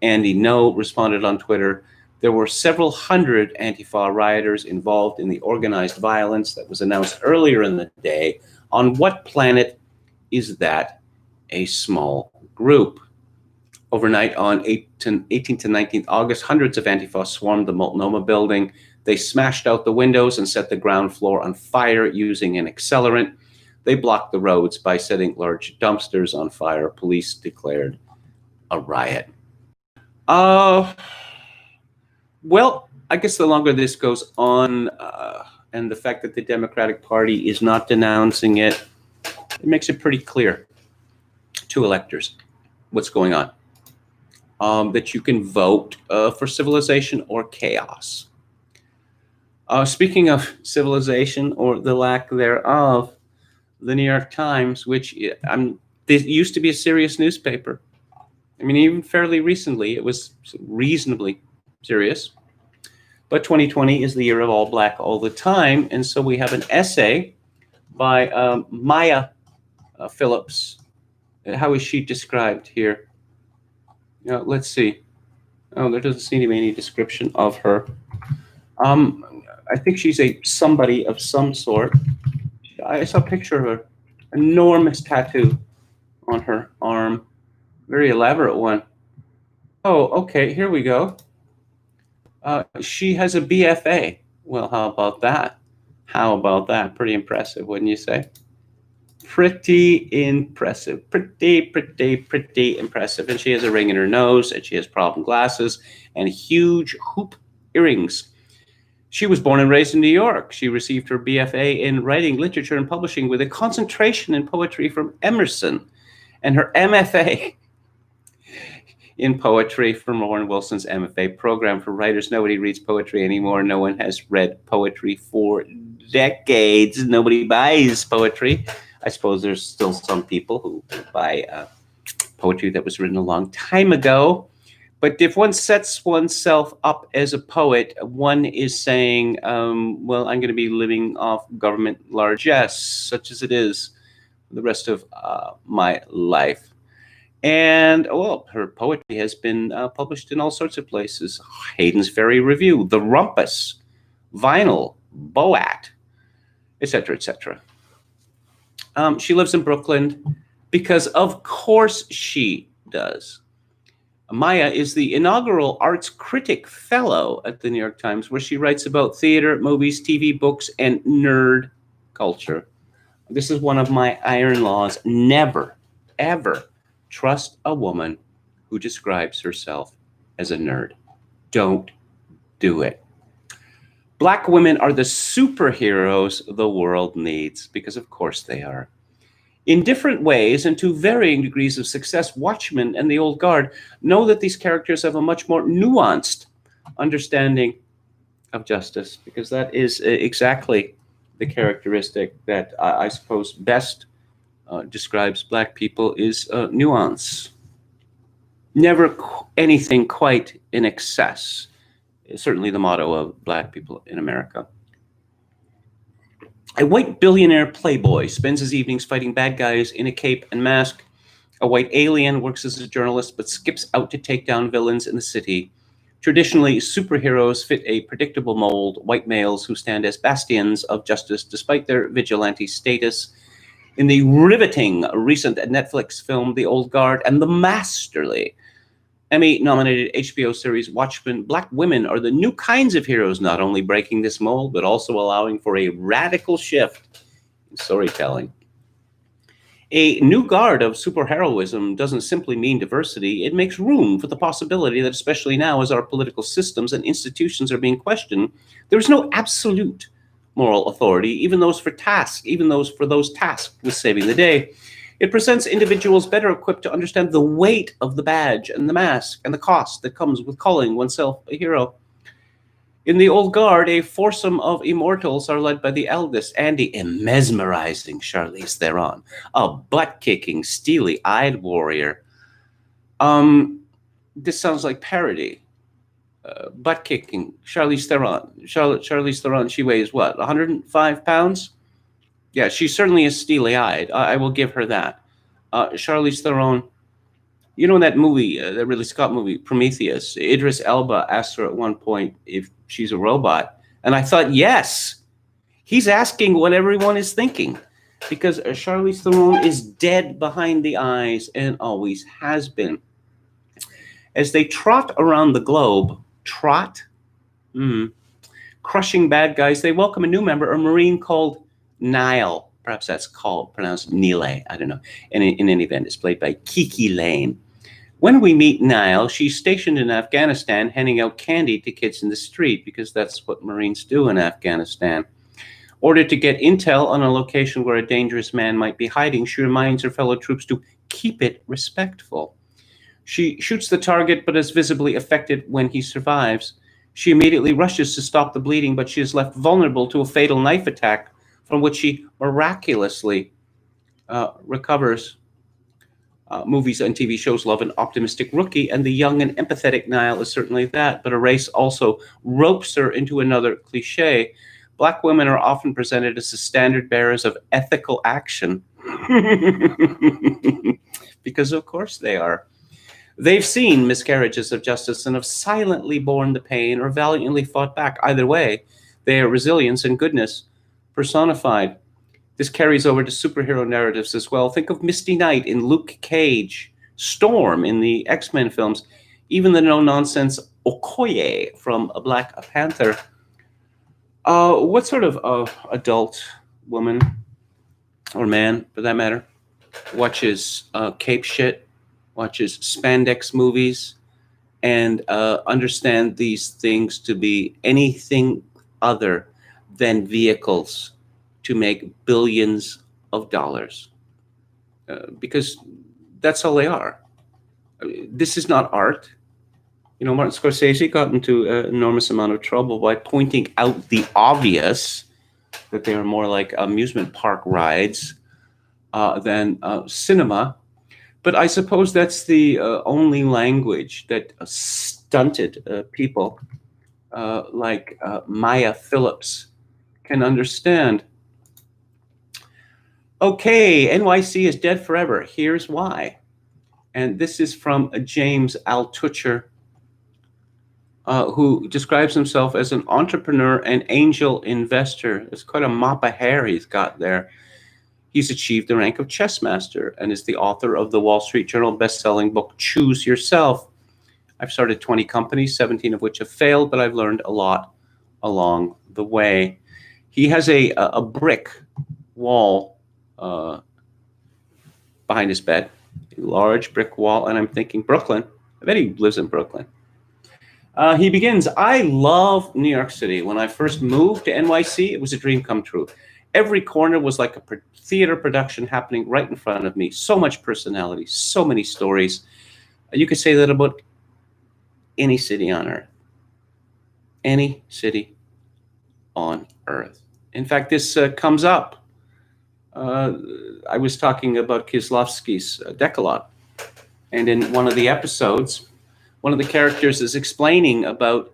Andy No responded on Twitter, There were several hundred Antifa rioters involved in the organized violence that was announced earlier in the day. On what planet is that a small group? Overnight on 18th to 19th August, hundreds of Antifa swarmed the Multnomah building. They smashed out the windows and set the ground floor on fire using an accelerant. They blocked the roads by setting large dumpsters on fire. Police declared a riot. Well, I guess the longer this goes on, and the fact that the Democratic Party is not denouncing it, it makes it pretty clear to electors what's going on. That you can vote for civilization or chaos. Speaking of civilization or the lack thereof, the New York Times, which this used to be a serious newspaper. I mean, even fairly recently, it was reasonably serious. But 2020 is the year of all black all the time. And so we have an essay by Maya Phillips. How is she described here? Let's see. Oh, there doesn't seem to be any description of her. I think she's a somebody of some sort. I saw a picture of her. Enormous tattoo on her arm. Very elaborate one. Oh, okay, here we go. She has a BFA. Well, how about that? How about that? Pretty impressive, wouldn't you say? Pretty impressive. Pretty impressive. And she has a ring in her nose, and she has problem glasses and huge hoop earrings. She was born and raised in New York. She received her BFA in writing, literature, and publishing with a concentration in poetry from Emerson, and her MFA in poetry from Warren Wilson's MFA program for writers. Nobody reads poetry anymore. No one has read poetry for decades. Nobody buys poetry. I suppose there's still some people who buy poetry that was written a long time ago. But if one sets oneself up as a poet, one is saying, well, I'm going to be living off government largesse, such as it is, for the rest of my life. And, well, her poetry has been published in all sorts of places. Hayden's Ferry Review, The Rumpus, Vinyl, Boat, etc., etc. She lives in Brooklyn because, of course, she does. Maya is the inaugural Arts Critic Fellow at the New York Times, where she writes about theater, movies, TV, books, and nerd culture. This is one of my iron laws. Never, ever trust a woman who describes herself as a nerd. Don't do it. Black women are the superheroes the world needs, because of course they are. In different ways and to varying degrees of success, Watchmen and the Old Guard know that these characters have a much more nuanced understanding of justice, because that is exactly the characteristic that I suppose best describes Black people is nuance. Never anything quite in excess. It's certainly the motto of Black people in America. A white billionaire playboy spends his evenings fighting bad guys in a cape and mask. A white alien works as a journalist but skips out to take down villains in the city. Traditionally, superheroes fit a predictable mold, white males who stand as bastions of justice despite their vigilante status. In the riveting recent Netflix film The Old Guard and the masterly Emmy-nominated HBO series Watchmen, Black women are the new kinds of heroes, not only breaking this mold, but also allowing for a radical shift in storytelling. A new guard of superheroism doesn't simply mean diversity. It makes room for the possibility that, especially now as our political systems and institutions are being questioned, there is no absolute moral authority, even those for those tasked with saving the day. It presents individuals better equipped to understand the weight of the badge and the mask and the cost that comes with calling oneself a hero. In The Old Guard, a foursome of immortals are led by the eldest, Andy, a mesmerizing Charlize Theron, a butt-kicking, steely-eyed warrior. This sounds like parody. Butt-kicking, Charlize Theron. Charlize Theron, she weighs what, 105 pounds? Yeah, she certainly is steely-eyed. I will give her that. Charlize Theron You know, in that movie, that Ridley Scott movie, Prometheus, Idris Elba asked her at one point if she's a robot. And I thought, yes, he's asking what everyone is thinking. Because Charlize Theron is dead behind the eyes and always has been. As they trot around the globe, crushing bad guys, they welcome a new member, a Marine called Nile. Perhaps that's pronounced Nile, I don't know. And in any event, it's played by Kiki Lane. When we meet Nile, she's stationed in Afghanistan, handing out candy to kids in the street, because that's what Marines do in Afghanistan. Ordered to get intel on a location where a dangerous man might be hiding, she reminds her fellow troops to keep it respectful. She shoots the target, but is visibly affected when he survives. She immediately rushes to stop the bleeding, but she is left vulnerable to a fatal knife attack from which she miraculously recovers. Movies and TV shows love an optimistic rookie, and the young and empathetic Nile is certainly that, but a race also ropes her into another cliche. Black women are often presented as the standard bearers of ethical action. Because of course they are. They've seen miscarriages of justice and have silently borne the pain or valiantly fought back. Either way, they are resilience and goodness personified. This carries over to superhero narratives as well. Think of Misty Knight in Luke Cage, Storm in the X-Men films, even the no-nonsense Okoye from Black Panther. What sort of adult woman, or man for that matter, watches cape shit, watches spandex movies, and understand these things to be anything other than vehicles to make billions of dollars? Because that's all they are. This is not art. You know, Martin Scorsese got into an enormous amount of trouble by pointing out the obvious, that they are more like amusement park rides than cinema. But I suppose that's the only language that stunted people like Maya Phillips can understand. Okay, NYC is dead forever. Here's why. And this is from James Altucher, who describes himself as an entrepreneur and angel investor. It's quite a mop of hair he's got there. He's achieved the rank of chess master and is the author of the Wall Street Journal best-selling book, Choose Yourself. I've started 20 companies, 17 of which have failed, but I've learned a lot along the way. He has a brick wall behind his bed, a large brick wall, and I'm thinking Brooklyn. I bet he lives in Brooklyn. He begins, I love New York City. When I first moved to NYC, it was a dream come true. Every corner was like a theater production happening right in front of me. So much personality, so many stories. You could say that about any city on earth. Any city on earth. In fact, this comes up. I was talking about Kieslowski's Decalogue. And in one of the episodes, one of the characters is explaining about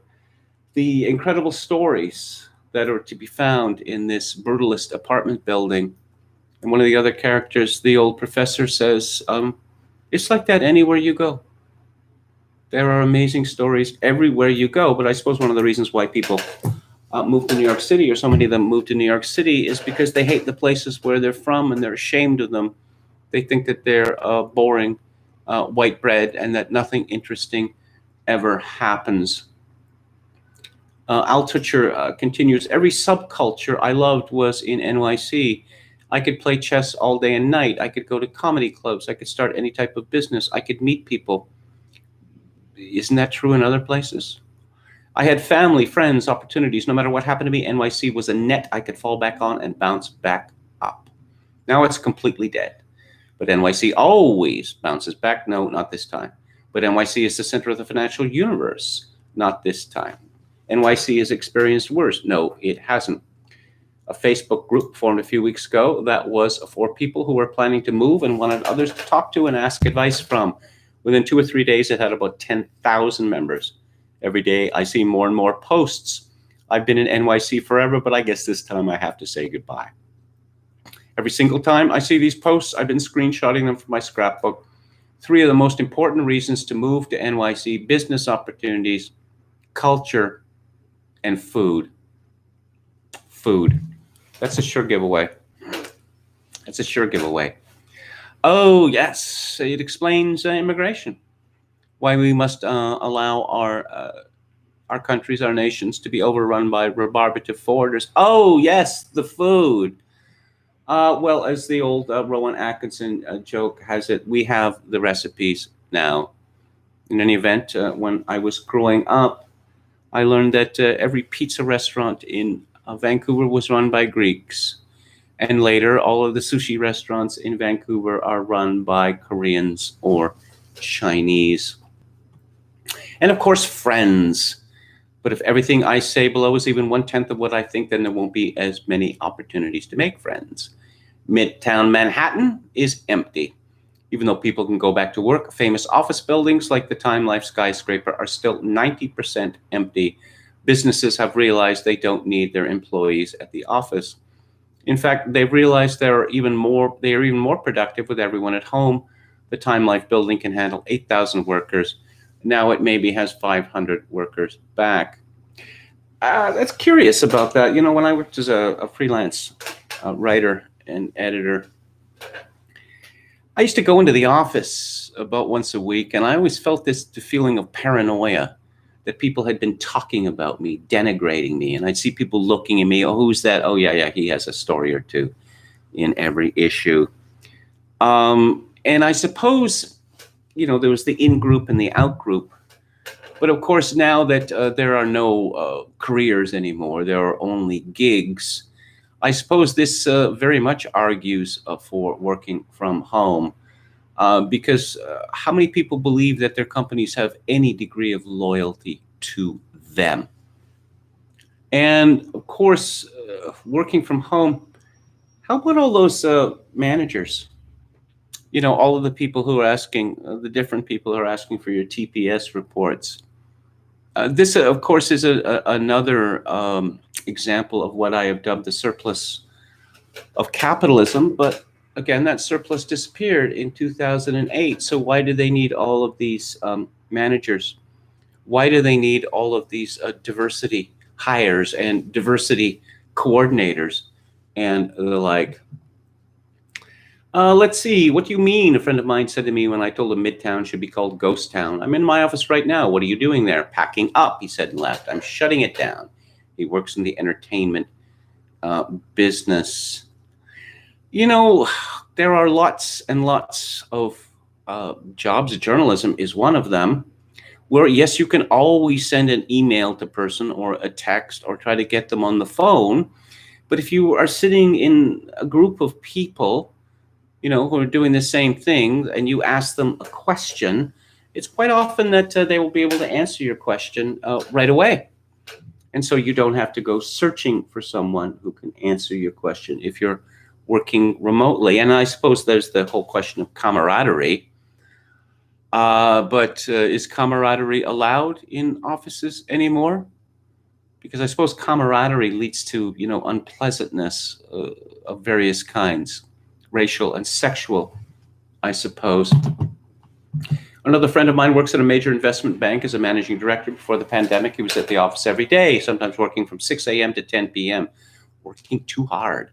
the incredible stories that are to be found in this brutalist apartment building. And one of the other characters, the old professor, says, it's like that anywhere you go. There are amazing stories everywhere you go. But I suppose one of the reasons why people move to New York City, or so many of them move to New York City, is because they hate the places where they're from and they're ashamed of them. They think that they're boring white bread and that nothing interesting ever happens. Altucher continues, every subculture I loved was in NYC. I could play chess all day and night. I could go to comedy clubs. I could start any type of business. I could meet people. Isn't that true in other places? I had family, friends, opportunities. No matter what happened to me, NYC was a net I could fall back on and bounce back up. Now it's completely dead. But NYC always bounces back. No, not this time. But NYC is the center of the financial universe. Not this time. NYC has experienced worse. No, it hasn't. A Facebook group formed a few weeks ago that was for people who were planning to move and wanted others to talk to and ask advice from. Within 2 or 3 days, it had about 10,000 members. Every day, I see more and more posts. I've been in NYC forever, but I guess this time I have to say goodbye. Every single time I see these posts, I've been screenshotting them from my scrapbook. Three of the most important reasons to move to NYC: business opportunities, culture, and food. Food. That's a sure giveaway. That's a sure giveaway. Oh, yes. It explains immigration. Why we must allow our countries, our nations, to be overrun by rebarbative foreigners. Oh, yes, the food. Well, as the old Rowan Atkinson joke has it, we have the recipes now. In any event, when I was growing up, I learned that every pizza restaurant in Vancouver was run by Greeks. And later, all of the sushi restaurants in Vancouver are run by Koreans or Chinese. And of course, friends. But if everything I say below is even 1/10 of what I think, then there won't be as many opportunities to make friends. Midtown Manhattan is empty. Even though people can go back to work, famous office buildings like the Time Life skyscraper are still 90% empty. Businesses have realized they don't need their employees at the office. In fact, they've realized they are even more productive with everyone at home. The Time Life building can handle 8,000 workers. Now it maybe has 500 workers back. That's curious about that. You know, when I worked as a freelance writer and editor, I used to go into the office about once a week, and I always felt the feeling of paranoia that people had been talking about me, denigrating me. And I'd see people looking at me, oh, who's that? Oh, yeah, he has a story or two in every issue. And I suppose, you know, there was the in-group and the out-group. But of course, now that there are no careers anymore, there are only gigs, I suppose this very much argues for working from home. Because how many people believe that their companies have any degree of loyalty to them? And of course, working from home, how about all those managers? You know, all of the people who are asking, the different people who are asking for your TPS reports. This, of course, is another example of what I have dubbed the surplus of capitalism. But again, that surplus disappeared in 2008. So why do they need all of these managers? Why do they need all of these diversity hires and diversity coordinators and the like? Let's see. What do you mean? A friend of mine said to me when I told him Midtown should be called Ghost Town. I'm in my office right now. What are you doing there? Packing up, he said and laughed. I'm shutting it down. He works in the entertainment business. You know, there are lots and lots of jobs. Journalism is one of them, where, yes, you can always send an email to person or a text or try to get them on the phone. But if you are sitting in a group of people, you know, who are doing the same thing, and you ask them a question, it's quite often that they will be able to answer your question right away. And so you don't have to go searching for someone who can answer your question if you're working remotely. And I suppose there's the whole question of camaraderie. But is camaraderie allowed in offices anymore? Because I suppose camaraderie leads to, you know, unpleasantness of various kinds, racial and sexual, I suppose. Another friend of mine works at a major investment bank as a managing director. Before the pandemic, he was at the office every day, sometimes working from 6 a.m. to 10 p.m., working too hard.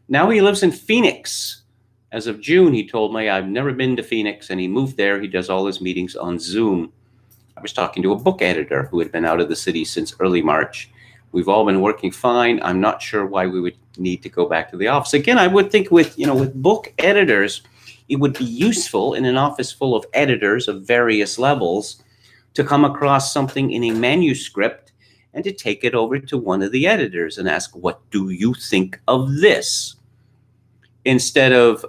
Now he lives in Phoenix. As of June, he told me, I've never been to Phoenix, and he moved there. He does all his meetings on Zoom. I was talking to a book editor who had been out of the city since early March. We've all been working fine. I'm not sure why we would need to go back to the office. Again, I would think with book editors, it would be useful in an office full of editors of various levels to come across something in a manuscript and to take it over to one of the editors and ask, what do you think of this? Instead of,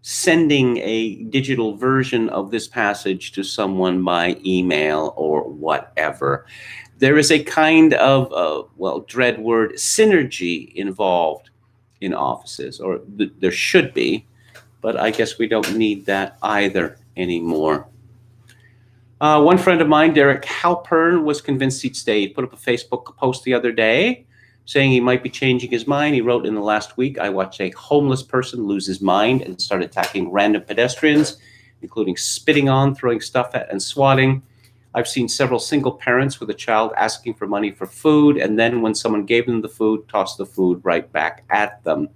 sending a digital version of this passage to someone by email or whatever. There is a kind of, dread word, synergy involved in offices, or there should be, but I guess we don't need that either anymore. One friend of mine, Derek Halpern, was convinced he'd stay. He put up a Facebook post the other day saying he might be changing his mind. He wrote, in the last week, I watched a homeless person lose his mind and start attacking random pedestrians. including spitting on, throwing stuff at, and swatting. I've seen several single parents with a child asking for money for food, and then when someone gave them the food, toss the food right back at them.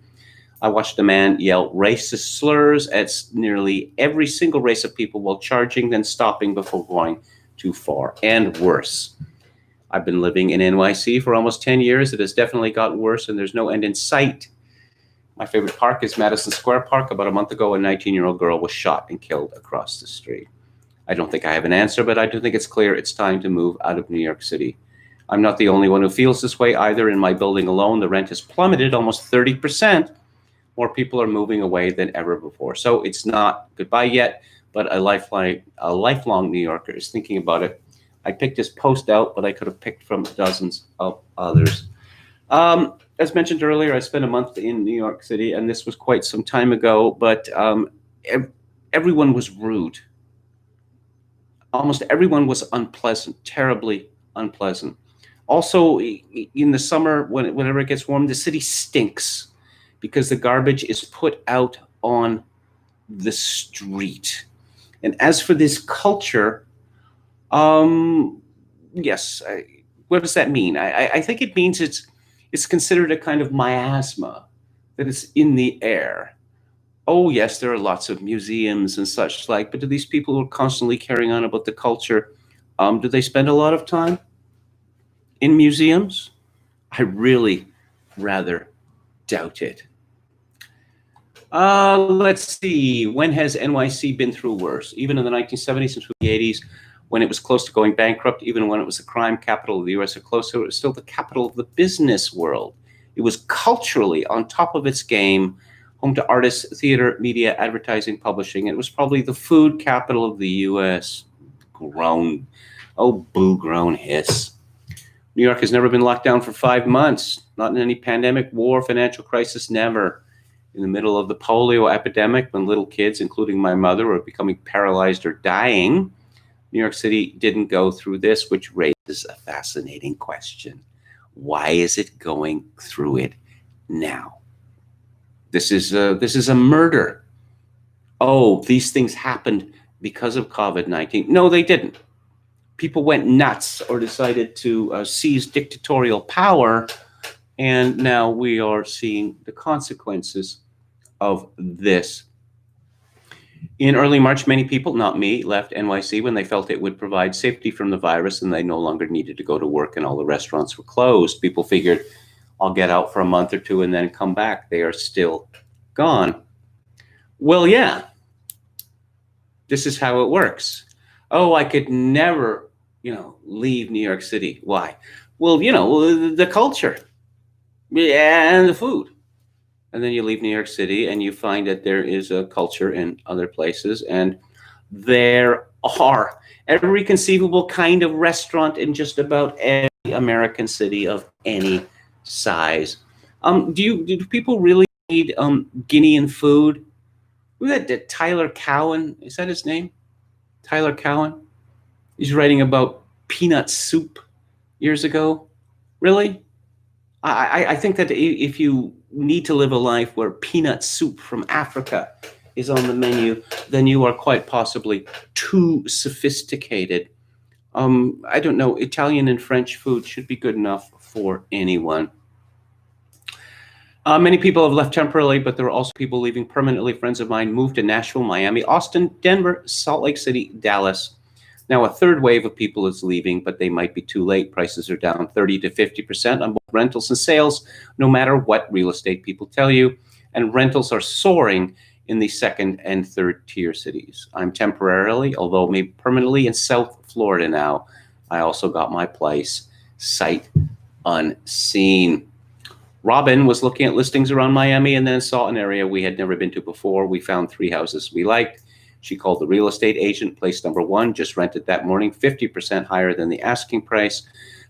I watched a man yell racist slurs at nearly every single race of people while charging, then stopping before going too far, and worse. I've been living in NYC for almost 10 years. It has definitely gotten worse, and there's no end in sight. My favorite park is Madison Square Park. About a month ago, a 19-year-old girl was shot and killed across the street. I don't think I have an answer, but I do think it's clear it's time to move out of New York City. I'm not the only one who feels this way either. In my building alone, the rent has plummeted almost 30%. More people are moving away than ever before. So it's not goodbye yet, but a lifelong New Yorker is thinking about it. I picked this post out, but I could have picked from dozens of others. As mentioned earlier, I spent a month in New York City, and this was quite some time ago, but everyone was rude. Almost everyone was unpleasant, terribly unpleasant. Also, in the summer, whenever it gets warm, the city stinks because the garbage is put out on the street. And as for this culture, yes, what does that mean? I think it means it's considered a kind of miasma, that it's in the air. Oh, yes, there are lots of museums and such like, but do these people who are constantly carrying on about the culture, do they spend a lot of time in museums? I really rather doubt it. Let's see. When has NYC been through worse? Even in the 1970s and through the 80s, when it was close to going bankrupt, even when it was the crime capital of the U.S. or close to it, was still the capital of the business world. It was culturally on top of its game, home to artists, theater, media, advertising, publishing. It was probably the food capital of the U.S. Groan. Oh, boo, groan, hiss. New York has never been locked down for 5 months. Not in any pandemic, war, financial crisis, never. In the middle of the polio epidemic, when little kids, including my mother, were becoming paralyzed or dying, New York City didn't go through this, which raises a fascinating question. Why is it going through it now? This is a murder. Oh, these things happened because of COVID-19. No, they didn't. People went nuts or decided to seize dictatorial power, and now we are seeing the consequences of this. In early March, many people, not me, left NYC when they felt it would provide safety from the virus and they no longer needed to go to work and all the restaurants were closed. People figured, I'll get out for a month or two and then come back. They are still gone. Well, yeah, this is how it works. Oh, I could never, leave New York City. Why? Well, the culture and the food. And then you leave New York City and you find that there is a culture in other places. And there are every conceivable kind of restaurant in just about every American city of any size. Do people really need Guinean food? Who's that? Tyler Cowen? Is that his name? Tyler Cowen? He's writing about peanut soup years ago. Really? I think that if you need to live a life where peanut soup from Africa is on the menu, then you are quite possibly too sophisticated. I don't know. Italian and French food should be good enough for anyone. Many people have left temporarily, but there are also people leaving permanently. Friends of mine moved to Nashville, Miami, Austin, Denver, Salt Lake City, Dallas. Now, a third wave of people is leaving, but they might be too late. Prices are down 30 to 50% on both rentals and sales, no matter what real estate people tell you. And rentals are soaring in the second and third tier cities. I'm temporarily, although maybe permanently, in South Florida now. I also got my place sight unseen. Robin was looking at listings around Miami and then saw an area we had never been to before. We found 3 houses we liked. She called the real estate agent. Place number 1 just rented that morning, 50% higher than the asking price.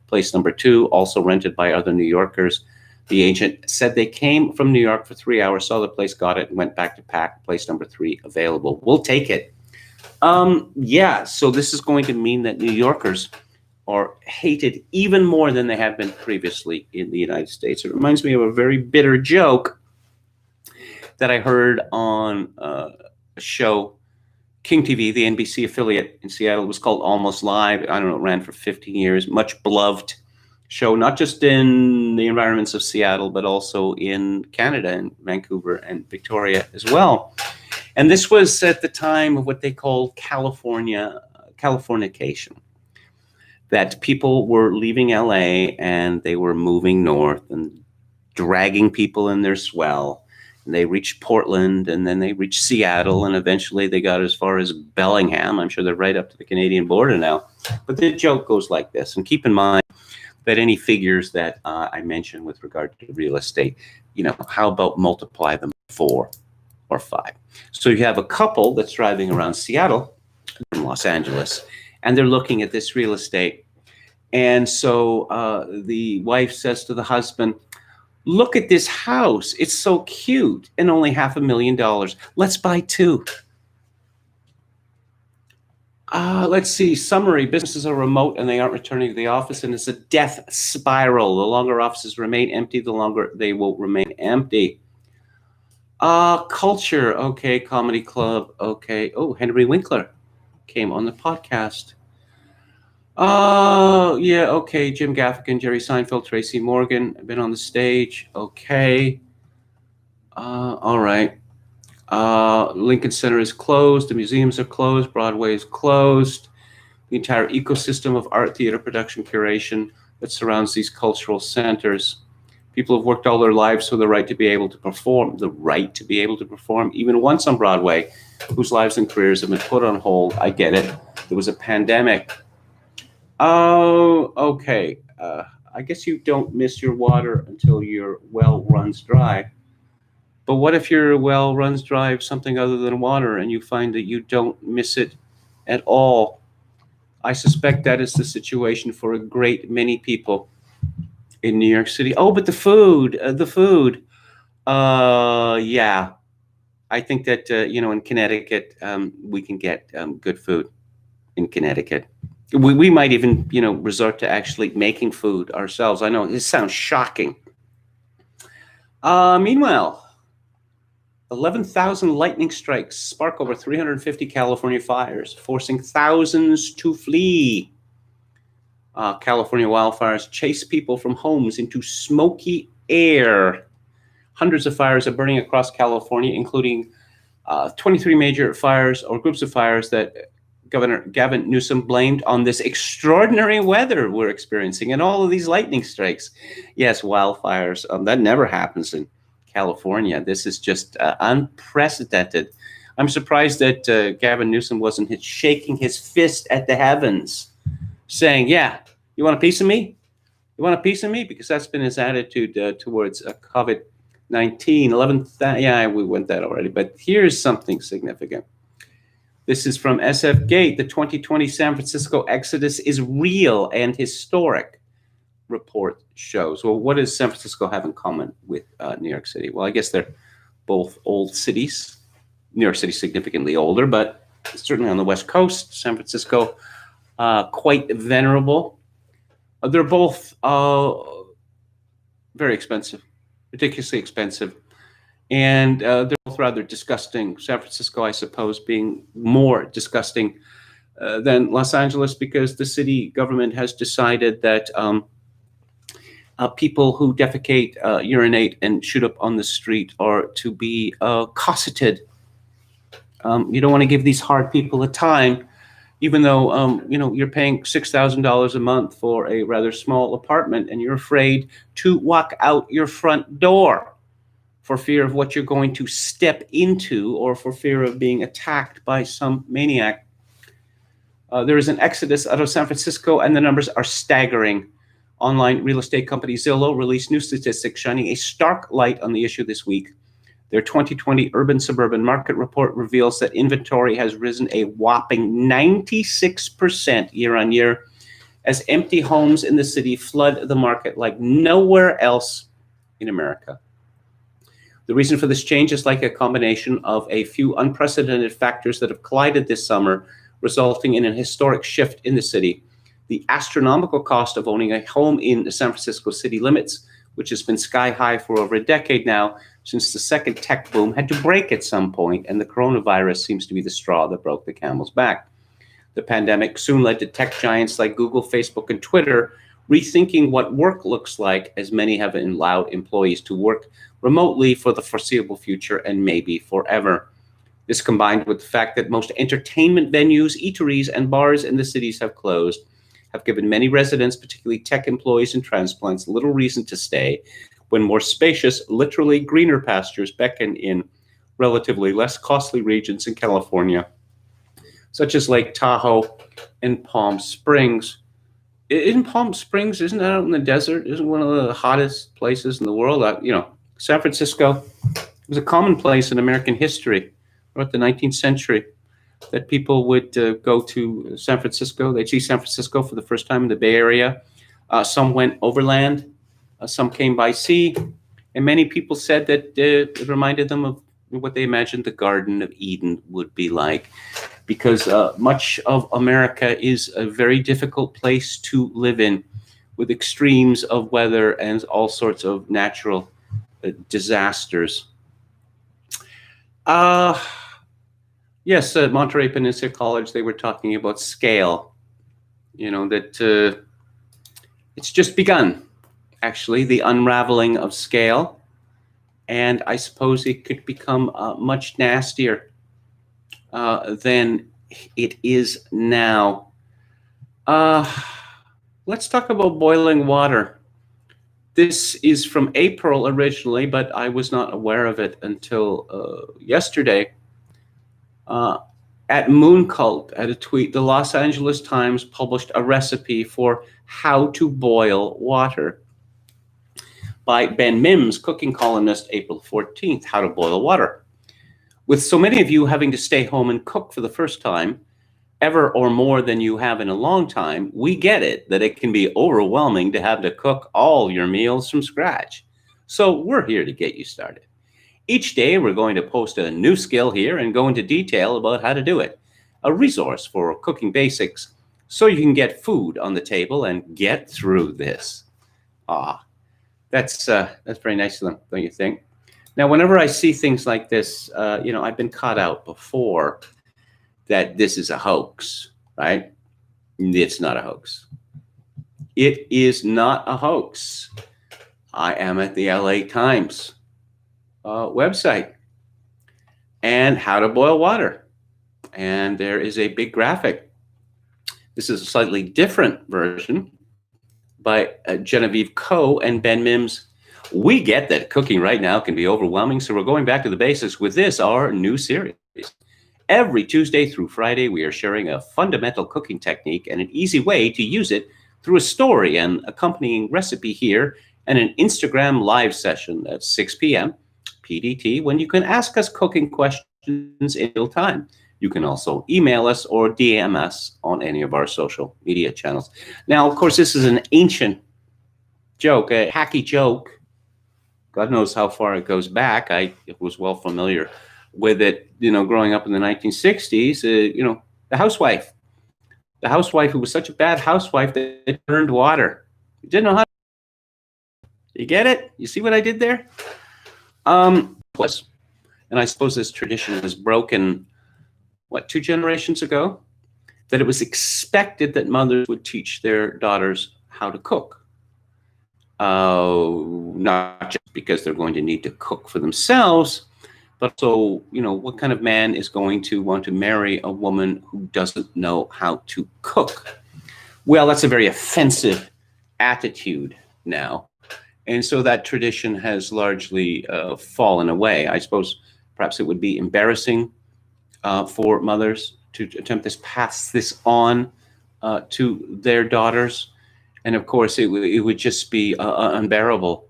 Place number 2 also rented by other New Yorkers. The agent said they came from New York for 3 hours, saw the place, got it, and went back to pack. Place number 3 available. We'll take it. Yeah, so this is going to mean that New Yorkers are hated even more than they have been previously in the United States. It reminds me of a very bitter joke that I heard on a show King TV, the NBC affiliate in Seattle, was called Almost Live. I don't know, it ran for 15 years. Much beloved show, not just in the environments of Seattle, but also in Canada and Vancouver and Victoria as well. And this was at the time of what they called Californication, that people were leaving LA and they were moving north and dragging people in their swell. And they reached Portland, and then they reached Seattle, and eventually they got as far as Bellingham. I'm sure they're right up to the Canadian border now. But the joke goes like this, and keep in mind that any figures that I mentioned with regard to real estate, how about multiply them 4 or 5? So you have a couple that's driving around Seattle in Los Angeles, and they're looking at this real estate. And so the wife says to the husband, "Look at this house. It's so cute, and only $500,000. Let's buy 2. Let's see. Summary: businesses are remote and they aren't returning to the office, and it's a death spiral. The longer offices remain empty, the longer they will remain empty. Culture. Okay. Comedy club. Okay. Oh, Henry Winkler came on the podcast. Yeah, okay. Jim Gaffigan, Jerry Seinfeld, Tracy Morgan have been on the stage. Okay. All right. Lincoln Center is closed. The museums are closed. Broadway is closed. The entire ecosystem of art, theater, production, curation that surrounds these cultural centers. People have worked all their lives for the right to be able to perform, even once on Broadway, whose lives and careers have been put on hold. I get it. There was a pandemic. Oh, okay. I guess you don't miss your water until your well runs dry. But what if your well runs dry of something other than water, and you find that you don't miss it at all? I suspect that is the situation for a great many people in New York City. Oh, but the food. Yeah. I think that, in Connecticut, we can get good food in Connecticut. We might even, resort to actually making food ourselves. I know this sounds shocking. Meanwhile, 11,000 lightning strikes spark over 350 California fires, forcing thousands to flee. California wildfires chase people from homes into smoky air. Hundreds of fires are burning across California, including 23 major fires or groups of fires that Governor Gavin Newsom blamed on this extraordinary weather we're experiencing and all of these lightning strikes. Yes, wildfires. That never happens in California. This is just unprecedented. I'm surprised that Gavin Newsom wasn't shaking his fist at the heavens, saying, "Yeah, you want a piece of me? You want a piece of me?" Because that's been his attitude towards COVID-19. Yeah, we went that already. But here's something significant. This is from SF Gate. The 2020 San Francisco exodus is real and historic, report shows. Well, what does San Francisco have in common with New York City? Well, I guess they're both old cities. New York City significantly older, but certainly on the West Coast. San Francisco, quite venerable. They're both very expensive, ridiculously expensive. And they're both rather disgusting. San Francisco, I suppose, being more disgusting than Los Angeles, because the city government has decided that people who defecate, urinate, and shoot up on the street are to be cosseted. You don't want to give these hard people a time, even though you're paying $6,000 a month for a rather small apartment, and you're afraid to walk out your front door for fear of what you're going to step into, or for fear of being attacked by some maniac. There is an exodus out of San Francisco, and the numbers are staggering. Online real estate company Zillow released new statistics shining a stark light on the issue this week. Their 2020 Urban Suburban Market Report reveals that inventory has risen a whopping 96% year on year, as empty homes in the city flood the market like nowhere else in America. The reason for this change is like a combination of a few unprecedented factors that have collided this summer, resulting in an historic shift in the city. The astronomical cost of owning a home in the San Francisco city limits, which has been sky high for over a decade now, since the second tech boom had to break at some point, and the coronavirus seems to be the straw that broke the camel's back. The pandemic soon led to tech giants like Google, Facebook, and Twitter rethinking what work looks like, as many have allowed employees to work remotely for the foreseeable future and maybe forever. This, combined with the fact that most entertainment venues, eateries, and bars in the cities have closed, have given many residents, particularly tech employees and transplants, little reason to stay when more spacious, literally greener pastures beckon in relatively less costly regions in California, such as Lake Tahoe and Palm Springs. In Palm Springs, isn't that out in the desert? Isn't one of the hottest places in the world? San Francisco was a commonplace in American history throughout the 19th century that people would go to San Francisco. They'd see San Francisco for the first time in the Bay Area. Some went overland, some came by sea, and many people said that it reminded them of what they imagined the Garden of Eden would be like, because much of America is a very difficult place to live in, with extremes of weather and all sorts of natural disasters. Yes, at Monterey Peninsula College, they were talking about scale, that it's just begun, actually, the unraveling of scale. And I suppose it could become much nastier than it is now. Let's talk about boiling water. This is from April originally, but I was not aware of it until yesterday. At Mooncult, at a tweet, the Los Angeles Times published a recipe for how to boil water by Ben Mims, cooking columnist, April 14th, How to Boil Water. With so many of you having to stay home and cook for the first time, ever or more than you have in a long time, we get it that it can be overwhelming to have to cook all your meals from scratch. So we're here to get you started. Each day, we're going to post a new skill here and go into detail about how to do it. A resource for cooking basics so you can get food on the table and get through this. That's very nice of them, don't you think? Now, whenever I see things like this, I've been caught out before that this is a hoax, right? It's not a hoax. It is not a hoax. I am at the LA Times website and how to boil water. And there is a big graphic. This is a slightly different version by Genevieve Coe and Ben Mims. We get that cooking right now can be overwhelming, so we're going back to the basics with this, our new series. Every Tuesday through Friday, we are sharing a fundamental cooking technique and an easy way to use it through a story and accompanying recipe here and an Instagram live session at 6 p.m. PDT, when you can ask us cooking questions in real time. You can also email us or DM us on any of our social media channels. Now, of course, this is an ancient joke, a hacky joke. God knows how far it goes back. I was well familiar with it, growing up in the 1960s. The housewife who was such a bad housewife that it burned water. You didn't know how. You get it? You see what I did there? And I suppose this tradition was broken, 2 generations ago? That it was expected that mothers would teach their daughters how to cook. Not just because they're going to need to cook for themselves, but also, what kind of man is going to want to marry a woman who doesn't know how to cook? Well, that's a very offensive attitude now. And so that tradition has largely fallen away. I suppose perhaps it would be embarrassing for mothers to attempt to pass this on to their daughters. And of course, it would just be unbearable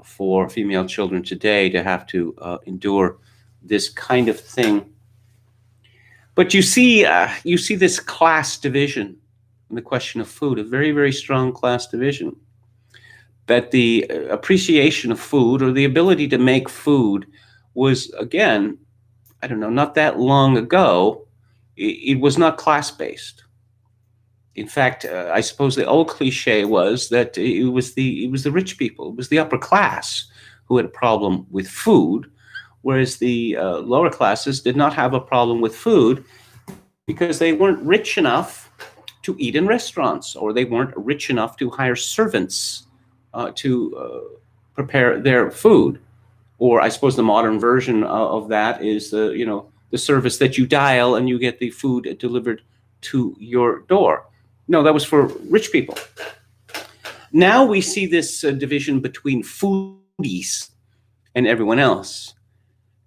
for female children today to have to endure this kind of thing. But you see this class division in the question of food, a very, very strong class division. That the appreciation of food or the ability to make food was, again, not that long ago, it was not class-based. In fact, I suppose the old cliche was that it was the rich people, it was the upper class who had a problem with food, whereas the lower classes did not have a problem with food because they weren't rich enough to eat in restaurants, or they weren't rich enough to hire servants to prepare their food. Or I suppose the modern version of that is the service that you dial and you get the food delivered to your door. No, that was for rich people. Now we see this division between foodies and everyone else.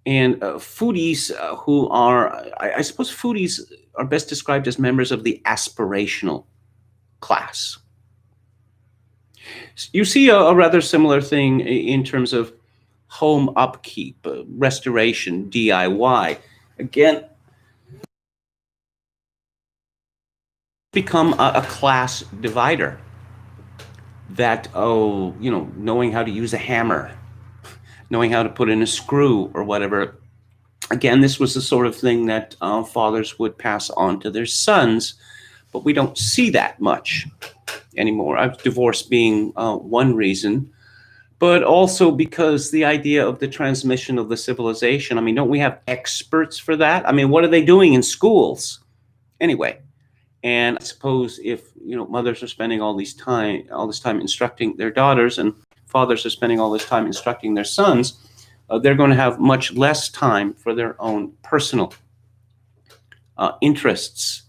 And foodies who are, I suppose foodies are best described as members of the aspirational class. You see a rather similar thing in terms of home upkeep, restoration, DIY. Again, become a class divider. That, knowing how to use a hammer, knowing how to put in a screw or whatever. Again, this was the sort of thing that fathers would pass on to their sons, but we don't see that much anymore. Divorce being one reason, but also because the idea of the transmission of the civilization. I mean, don't we have experts for that? I mean, what are they doing in schools anyway? And I suppose if mothers are spending all this time instructing their daughters, and fathers are spending all this time instructing their sons, they're going to have much less time for their own personal interests.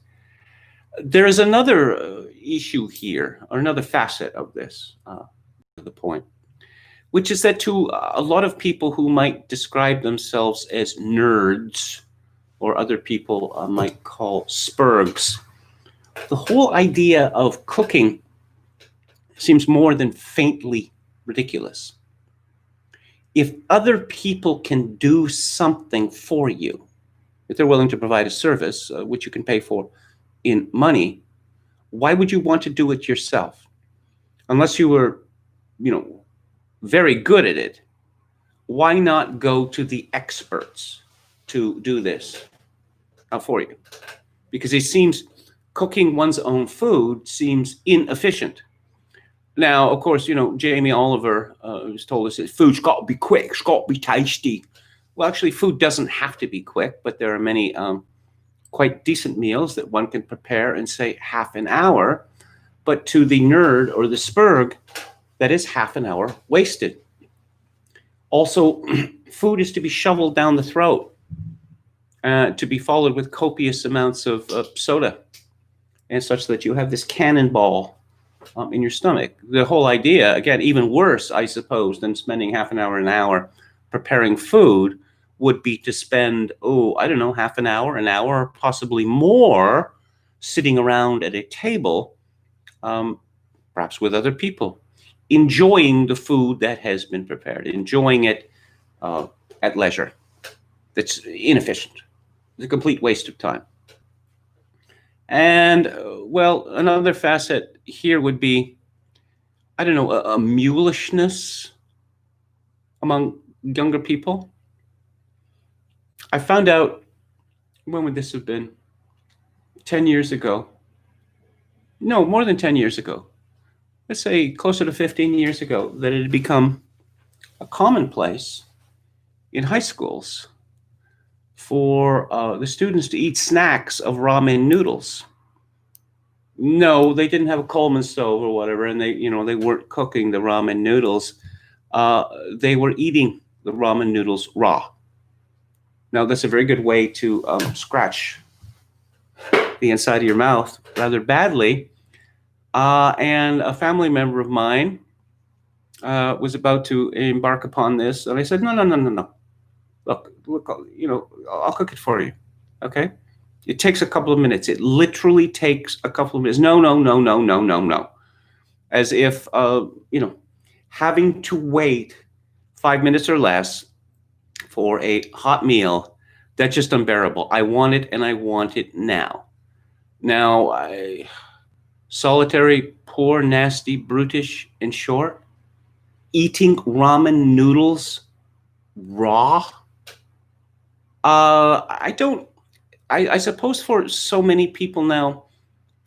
There is another issue here, or another facet of this, the point, which is that to a lot of people who might describe themselves as nerds, or other people might call spurgs, the whole idea of cooking seems more than faintly ridiculous. If other people can do something for you, if they're willing to provide a service, which you can pay for in money, why would you want to do it yourself? Unless you were, very good at it, why not go to the experts to do this for you? Because it seems cooking one's own food seems inefficient. Now, of course, Jamie Oliver has told us that food's got to be quick, it's got to be tasty. Well, actually, food doesn't have to be quick, but there are many quite decent meals that one can prepare in, say, half an hour. But to the nerd or the spurg, that is half an hour wasted. Also, food is to be shoveled down the throat, to be followed with copious amounts of soda, and such that you have this cannonball in your stomach. The whole idea, again, even worse, I suppose, than spending half an hour preparing food, would be to spend, half an hour, possibly more, sitting around at a table, perhaps with other people, enjoying the food that has been prepared, enjoying it at leisure. That's inefficient. It's a complete waste of time. And, another facet here would be, a mulishness among younger people. I found out, when would this have been? 10 years ago. No, more than 10 years ago. Let's say closer to 15 years ago, that it had become a commonplace in high schools for the students to eat snacks of ramen noodles. No, they didn't have a Coleman stove or whatever, and they weren't cooking the ramen noodles. They were eating the ramen noodles raw. Now, that's a very good way to scratch the inside of your mouth rather badly. And a family member of mine was about to embark upon this, and I said, no. Look, I'll cook it for you, okay? It takes a couple of minutes. It literally takes a couple of minutes. No. As if, having to wait 5 minutes or less for a hot meal, that's just unbearable. I want it, and I want it now. Now, solitary, poor, nasty, brutish, and short, eating ramen noodles raw. I suppose for so many people now,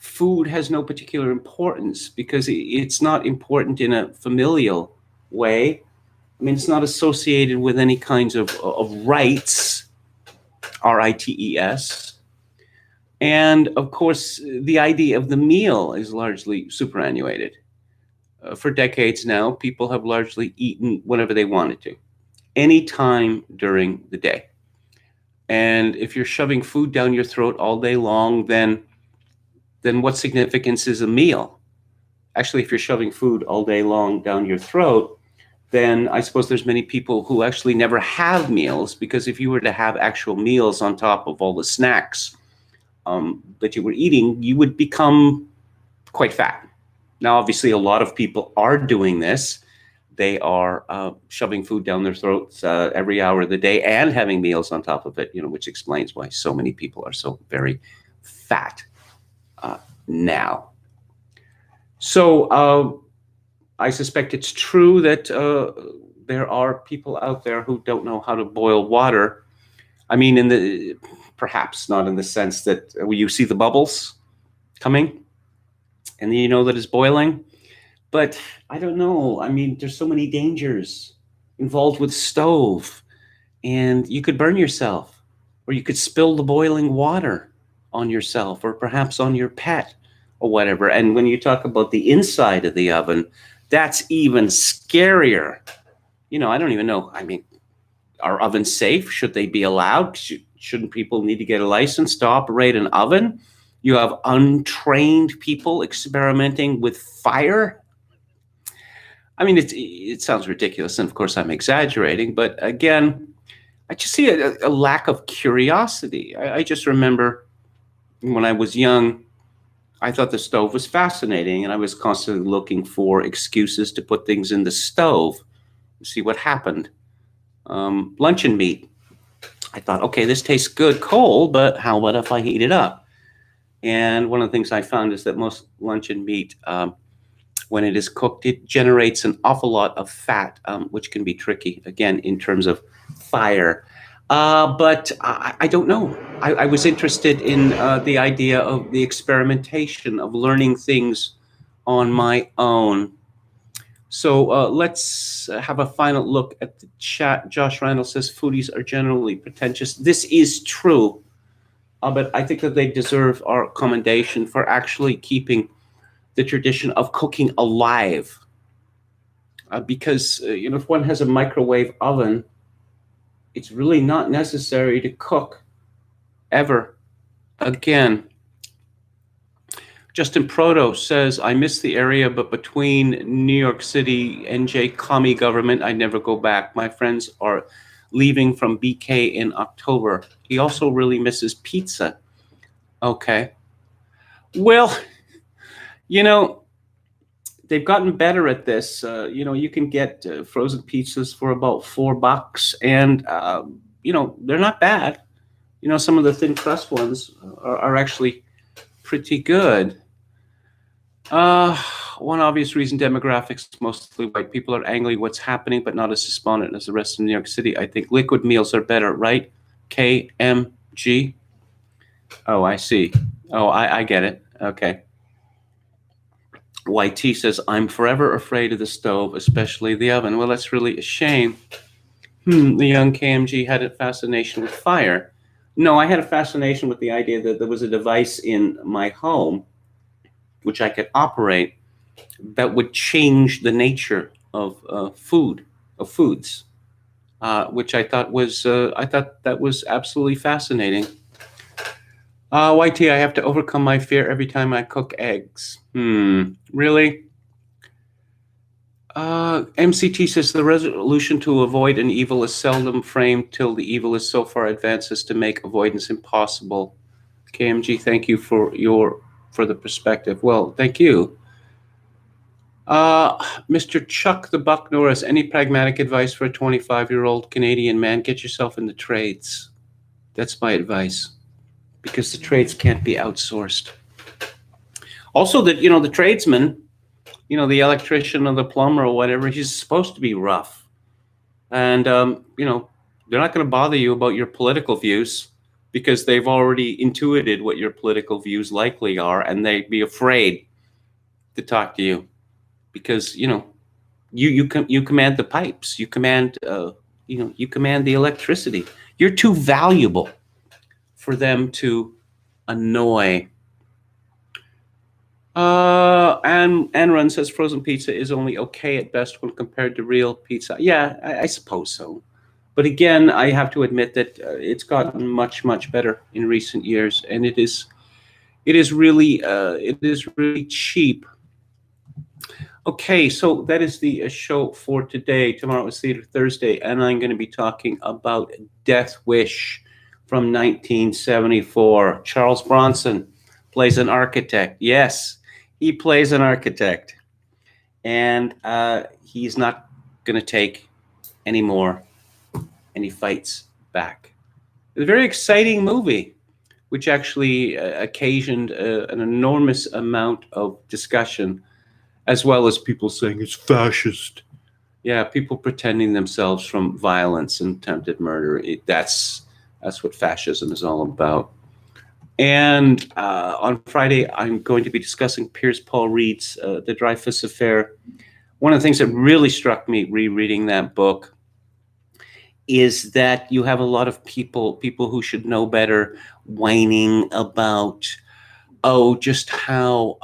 food has no particular importance because it's not important in a familial way. I mean, it's not associated with any kinds of rights, rites. And of course, the idea of the meal is largely superannuated. For decades now, people have largely eaten whenever they wanted to, any time during the day. And if you're shoving food down your throat all day long, then what significance is a meal? Actually, if you're shoving food all day long down your throat, then I suppose there's many people who actually never have meals, because if you were to have actual meals on top of all the snacks that you were eating, you would become quite fat. Now, obviously, a lot of people are doing this. They are shoving food down their throats every hour of the day and having meals on top of it, which explains why so many people are so very fat now. So I suspect it's true that there are people out there who don't know how to boil water. I mean, perhaps not in the sense that you see the bubbles coming and you know that it's boiling. But I don't know. I mean, there's so many dangers involved with stove, and you could burn yourself, or you could spill the boiling water on yourself, or perhaps on your pet, or whatever. And when you talk about the inside of the oven, that's even scarier. I don't even know. I mean, are ovens safe? Should they be allowed? Shouldn't people need to get a license to operate an oven? You have untrained people experimenting with fire. I mean, it sounds ridiculous, and of course I'm exaggerating, but again, I just see a lack of curiosity. I just remember when I was young, I thought the stove was fascinating, and I was constantly looking for excuses to put things in the stove to see what happened. Luncheon meat. I thought, okay, this tastes good cold, but how about if I heat it up? And one of the things I found is that most luncheon meat, when it is cooked, it generates an awful lot of fat, which can be tricky, again, in terms of fire. But I don't know. I was interested in the idea of the experimentation of learning things on my own. So let's have a final look at the chat. Josh Randall says foodies are generally pretentious. This is true, but I think that they deserve our commendation for actually keeping the tradition of cooking alive. Because, if one has a microwave oven, it's really not necessary to cook ever again. Justin Proto says, I miss the area, but between New York City, NJ commie government, I'd never go back. My friends are leaving from BK in October. He also really misses pizza. Okay. Well, they've gotten better at this. You can get frozen pizzas for about $4, and they're not bad. Some of the thin crust ones are actually pretty good. One obvious reason: demographics. Mostly white people are angry what's happening, but not as despondent as the rest of New York City. I think liquid meals are better, right? KMG. Oh, I see. Oh, I get it. Okay. YT says, I'm forever afraid of the stove, especially the oven. Well, that's really a shame. The young KMG had a fascination with fire. No, I had a fascination with the idea that there was a device in my home which I could operate that would change the nature of foods, which I thought was absolutely fascinating. YT, I have to overcome my fear every time I cook eggs. Really? MCT says the resolution to avoid an evil is seldom framed till the evil is so far advanced as to make avoidance impossible. KMG, thank you for the perspective. Well, thank you. Mr. Chuck the Buck Norris, any pragmatic advice for a 25-year-old Canadian man? Get yourself in the trades. That's my advice, because the trades can't be outsourced. Also, the tradesman, the electrician or the plumber or whatever, he's supposed to be rough. And, they're not going to bother you about your political views. because they've already intuited what your political views likely are, and they'd be afraid to talk to you because you command the pipes, you command you command the electricity. You're too valuable for them to annoy. And Run says frozen pizza is only okay at best when compared to real pizza. Yeah, I suppose so. But again, I have to admit that it's gotten much, much better in recent years, and it is really cheap. Okay, so that is the show for today. Tomorrow is Theater Thursday, and I'm going to be talking about Death Wish from 1974. Charles Bronson plays an architect. Yes, he plays an architect, and he's not going to take any more, and he fights back. It's a very exciting movie, which actually occasioned an enormous amount of discussion, as well as people saying it's fascist. Yeah, people pretending themselves from violence and attempted murder. That's what fascism is all about. And on Friday, I'm going to be discussing Piers Paul Reed's The Dreyfus Affair. One of the things that really struck me rereading that book is that you have a lot of people who should know better, whining about, just how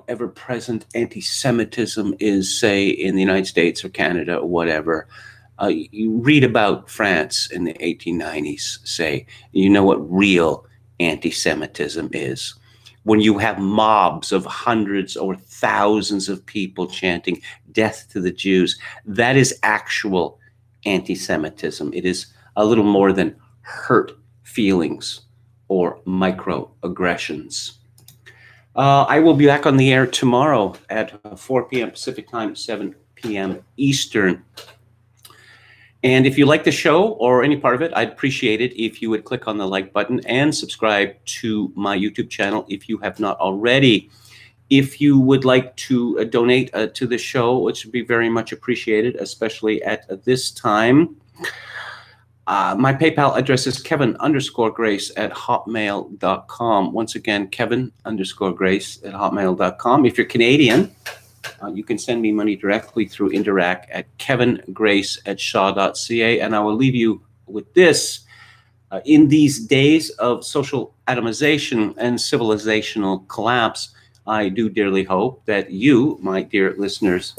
ever-present anti-Semitism is, say, in the United States or Canada or whatever. You read about France in the 1890s, say, you know what real anti-Semitism is. When you have mobs of hundreds or thousands of people chanting death to the Jews, that is actual anti-Semitism. It is a little more than hurt feelings or microaggressions. I will be back on the air tomorrow at 4 p.m. Pacific time, 7 p.m. Eastern. And if you like the show or any part of it, I'd appreciate it if you would click on the like button and subscribe to my YouTube channel if you have not already. If you would like to donate to the show, which would be very much appreciated, especially at this time. My PayPal address is kevin_grace@hotmail.com. Once again, kevin_grace@hotmail.com. If you're Canadian, you can send me money directly through Interac at kevingrace@shaw.ca. And I will leave you with this. In these days of social atomization and civilizational collapse, I do dearly hope that you, my dear listeners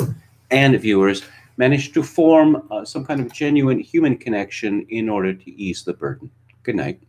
and viewers, manage to form some kind of genuine human connection in order to ease the burden. Good night.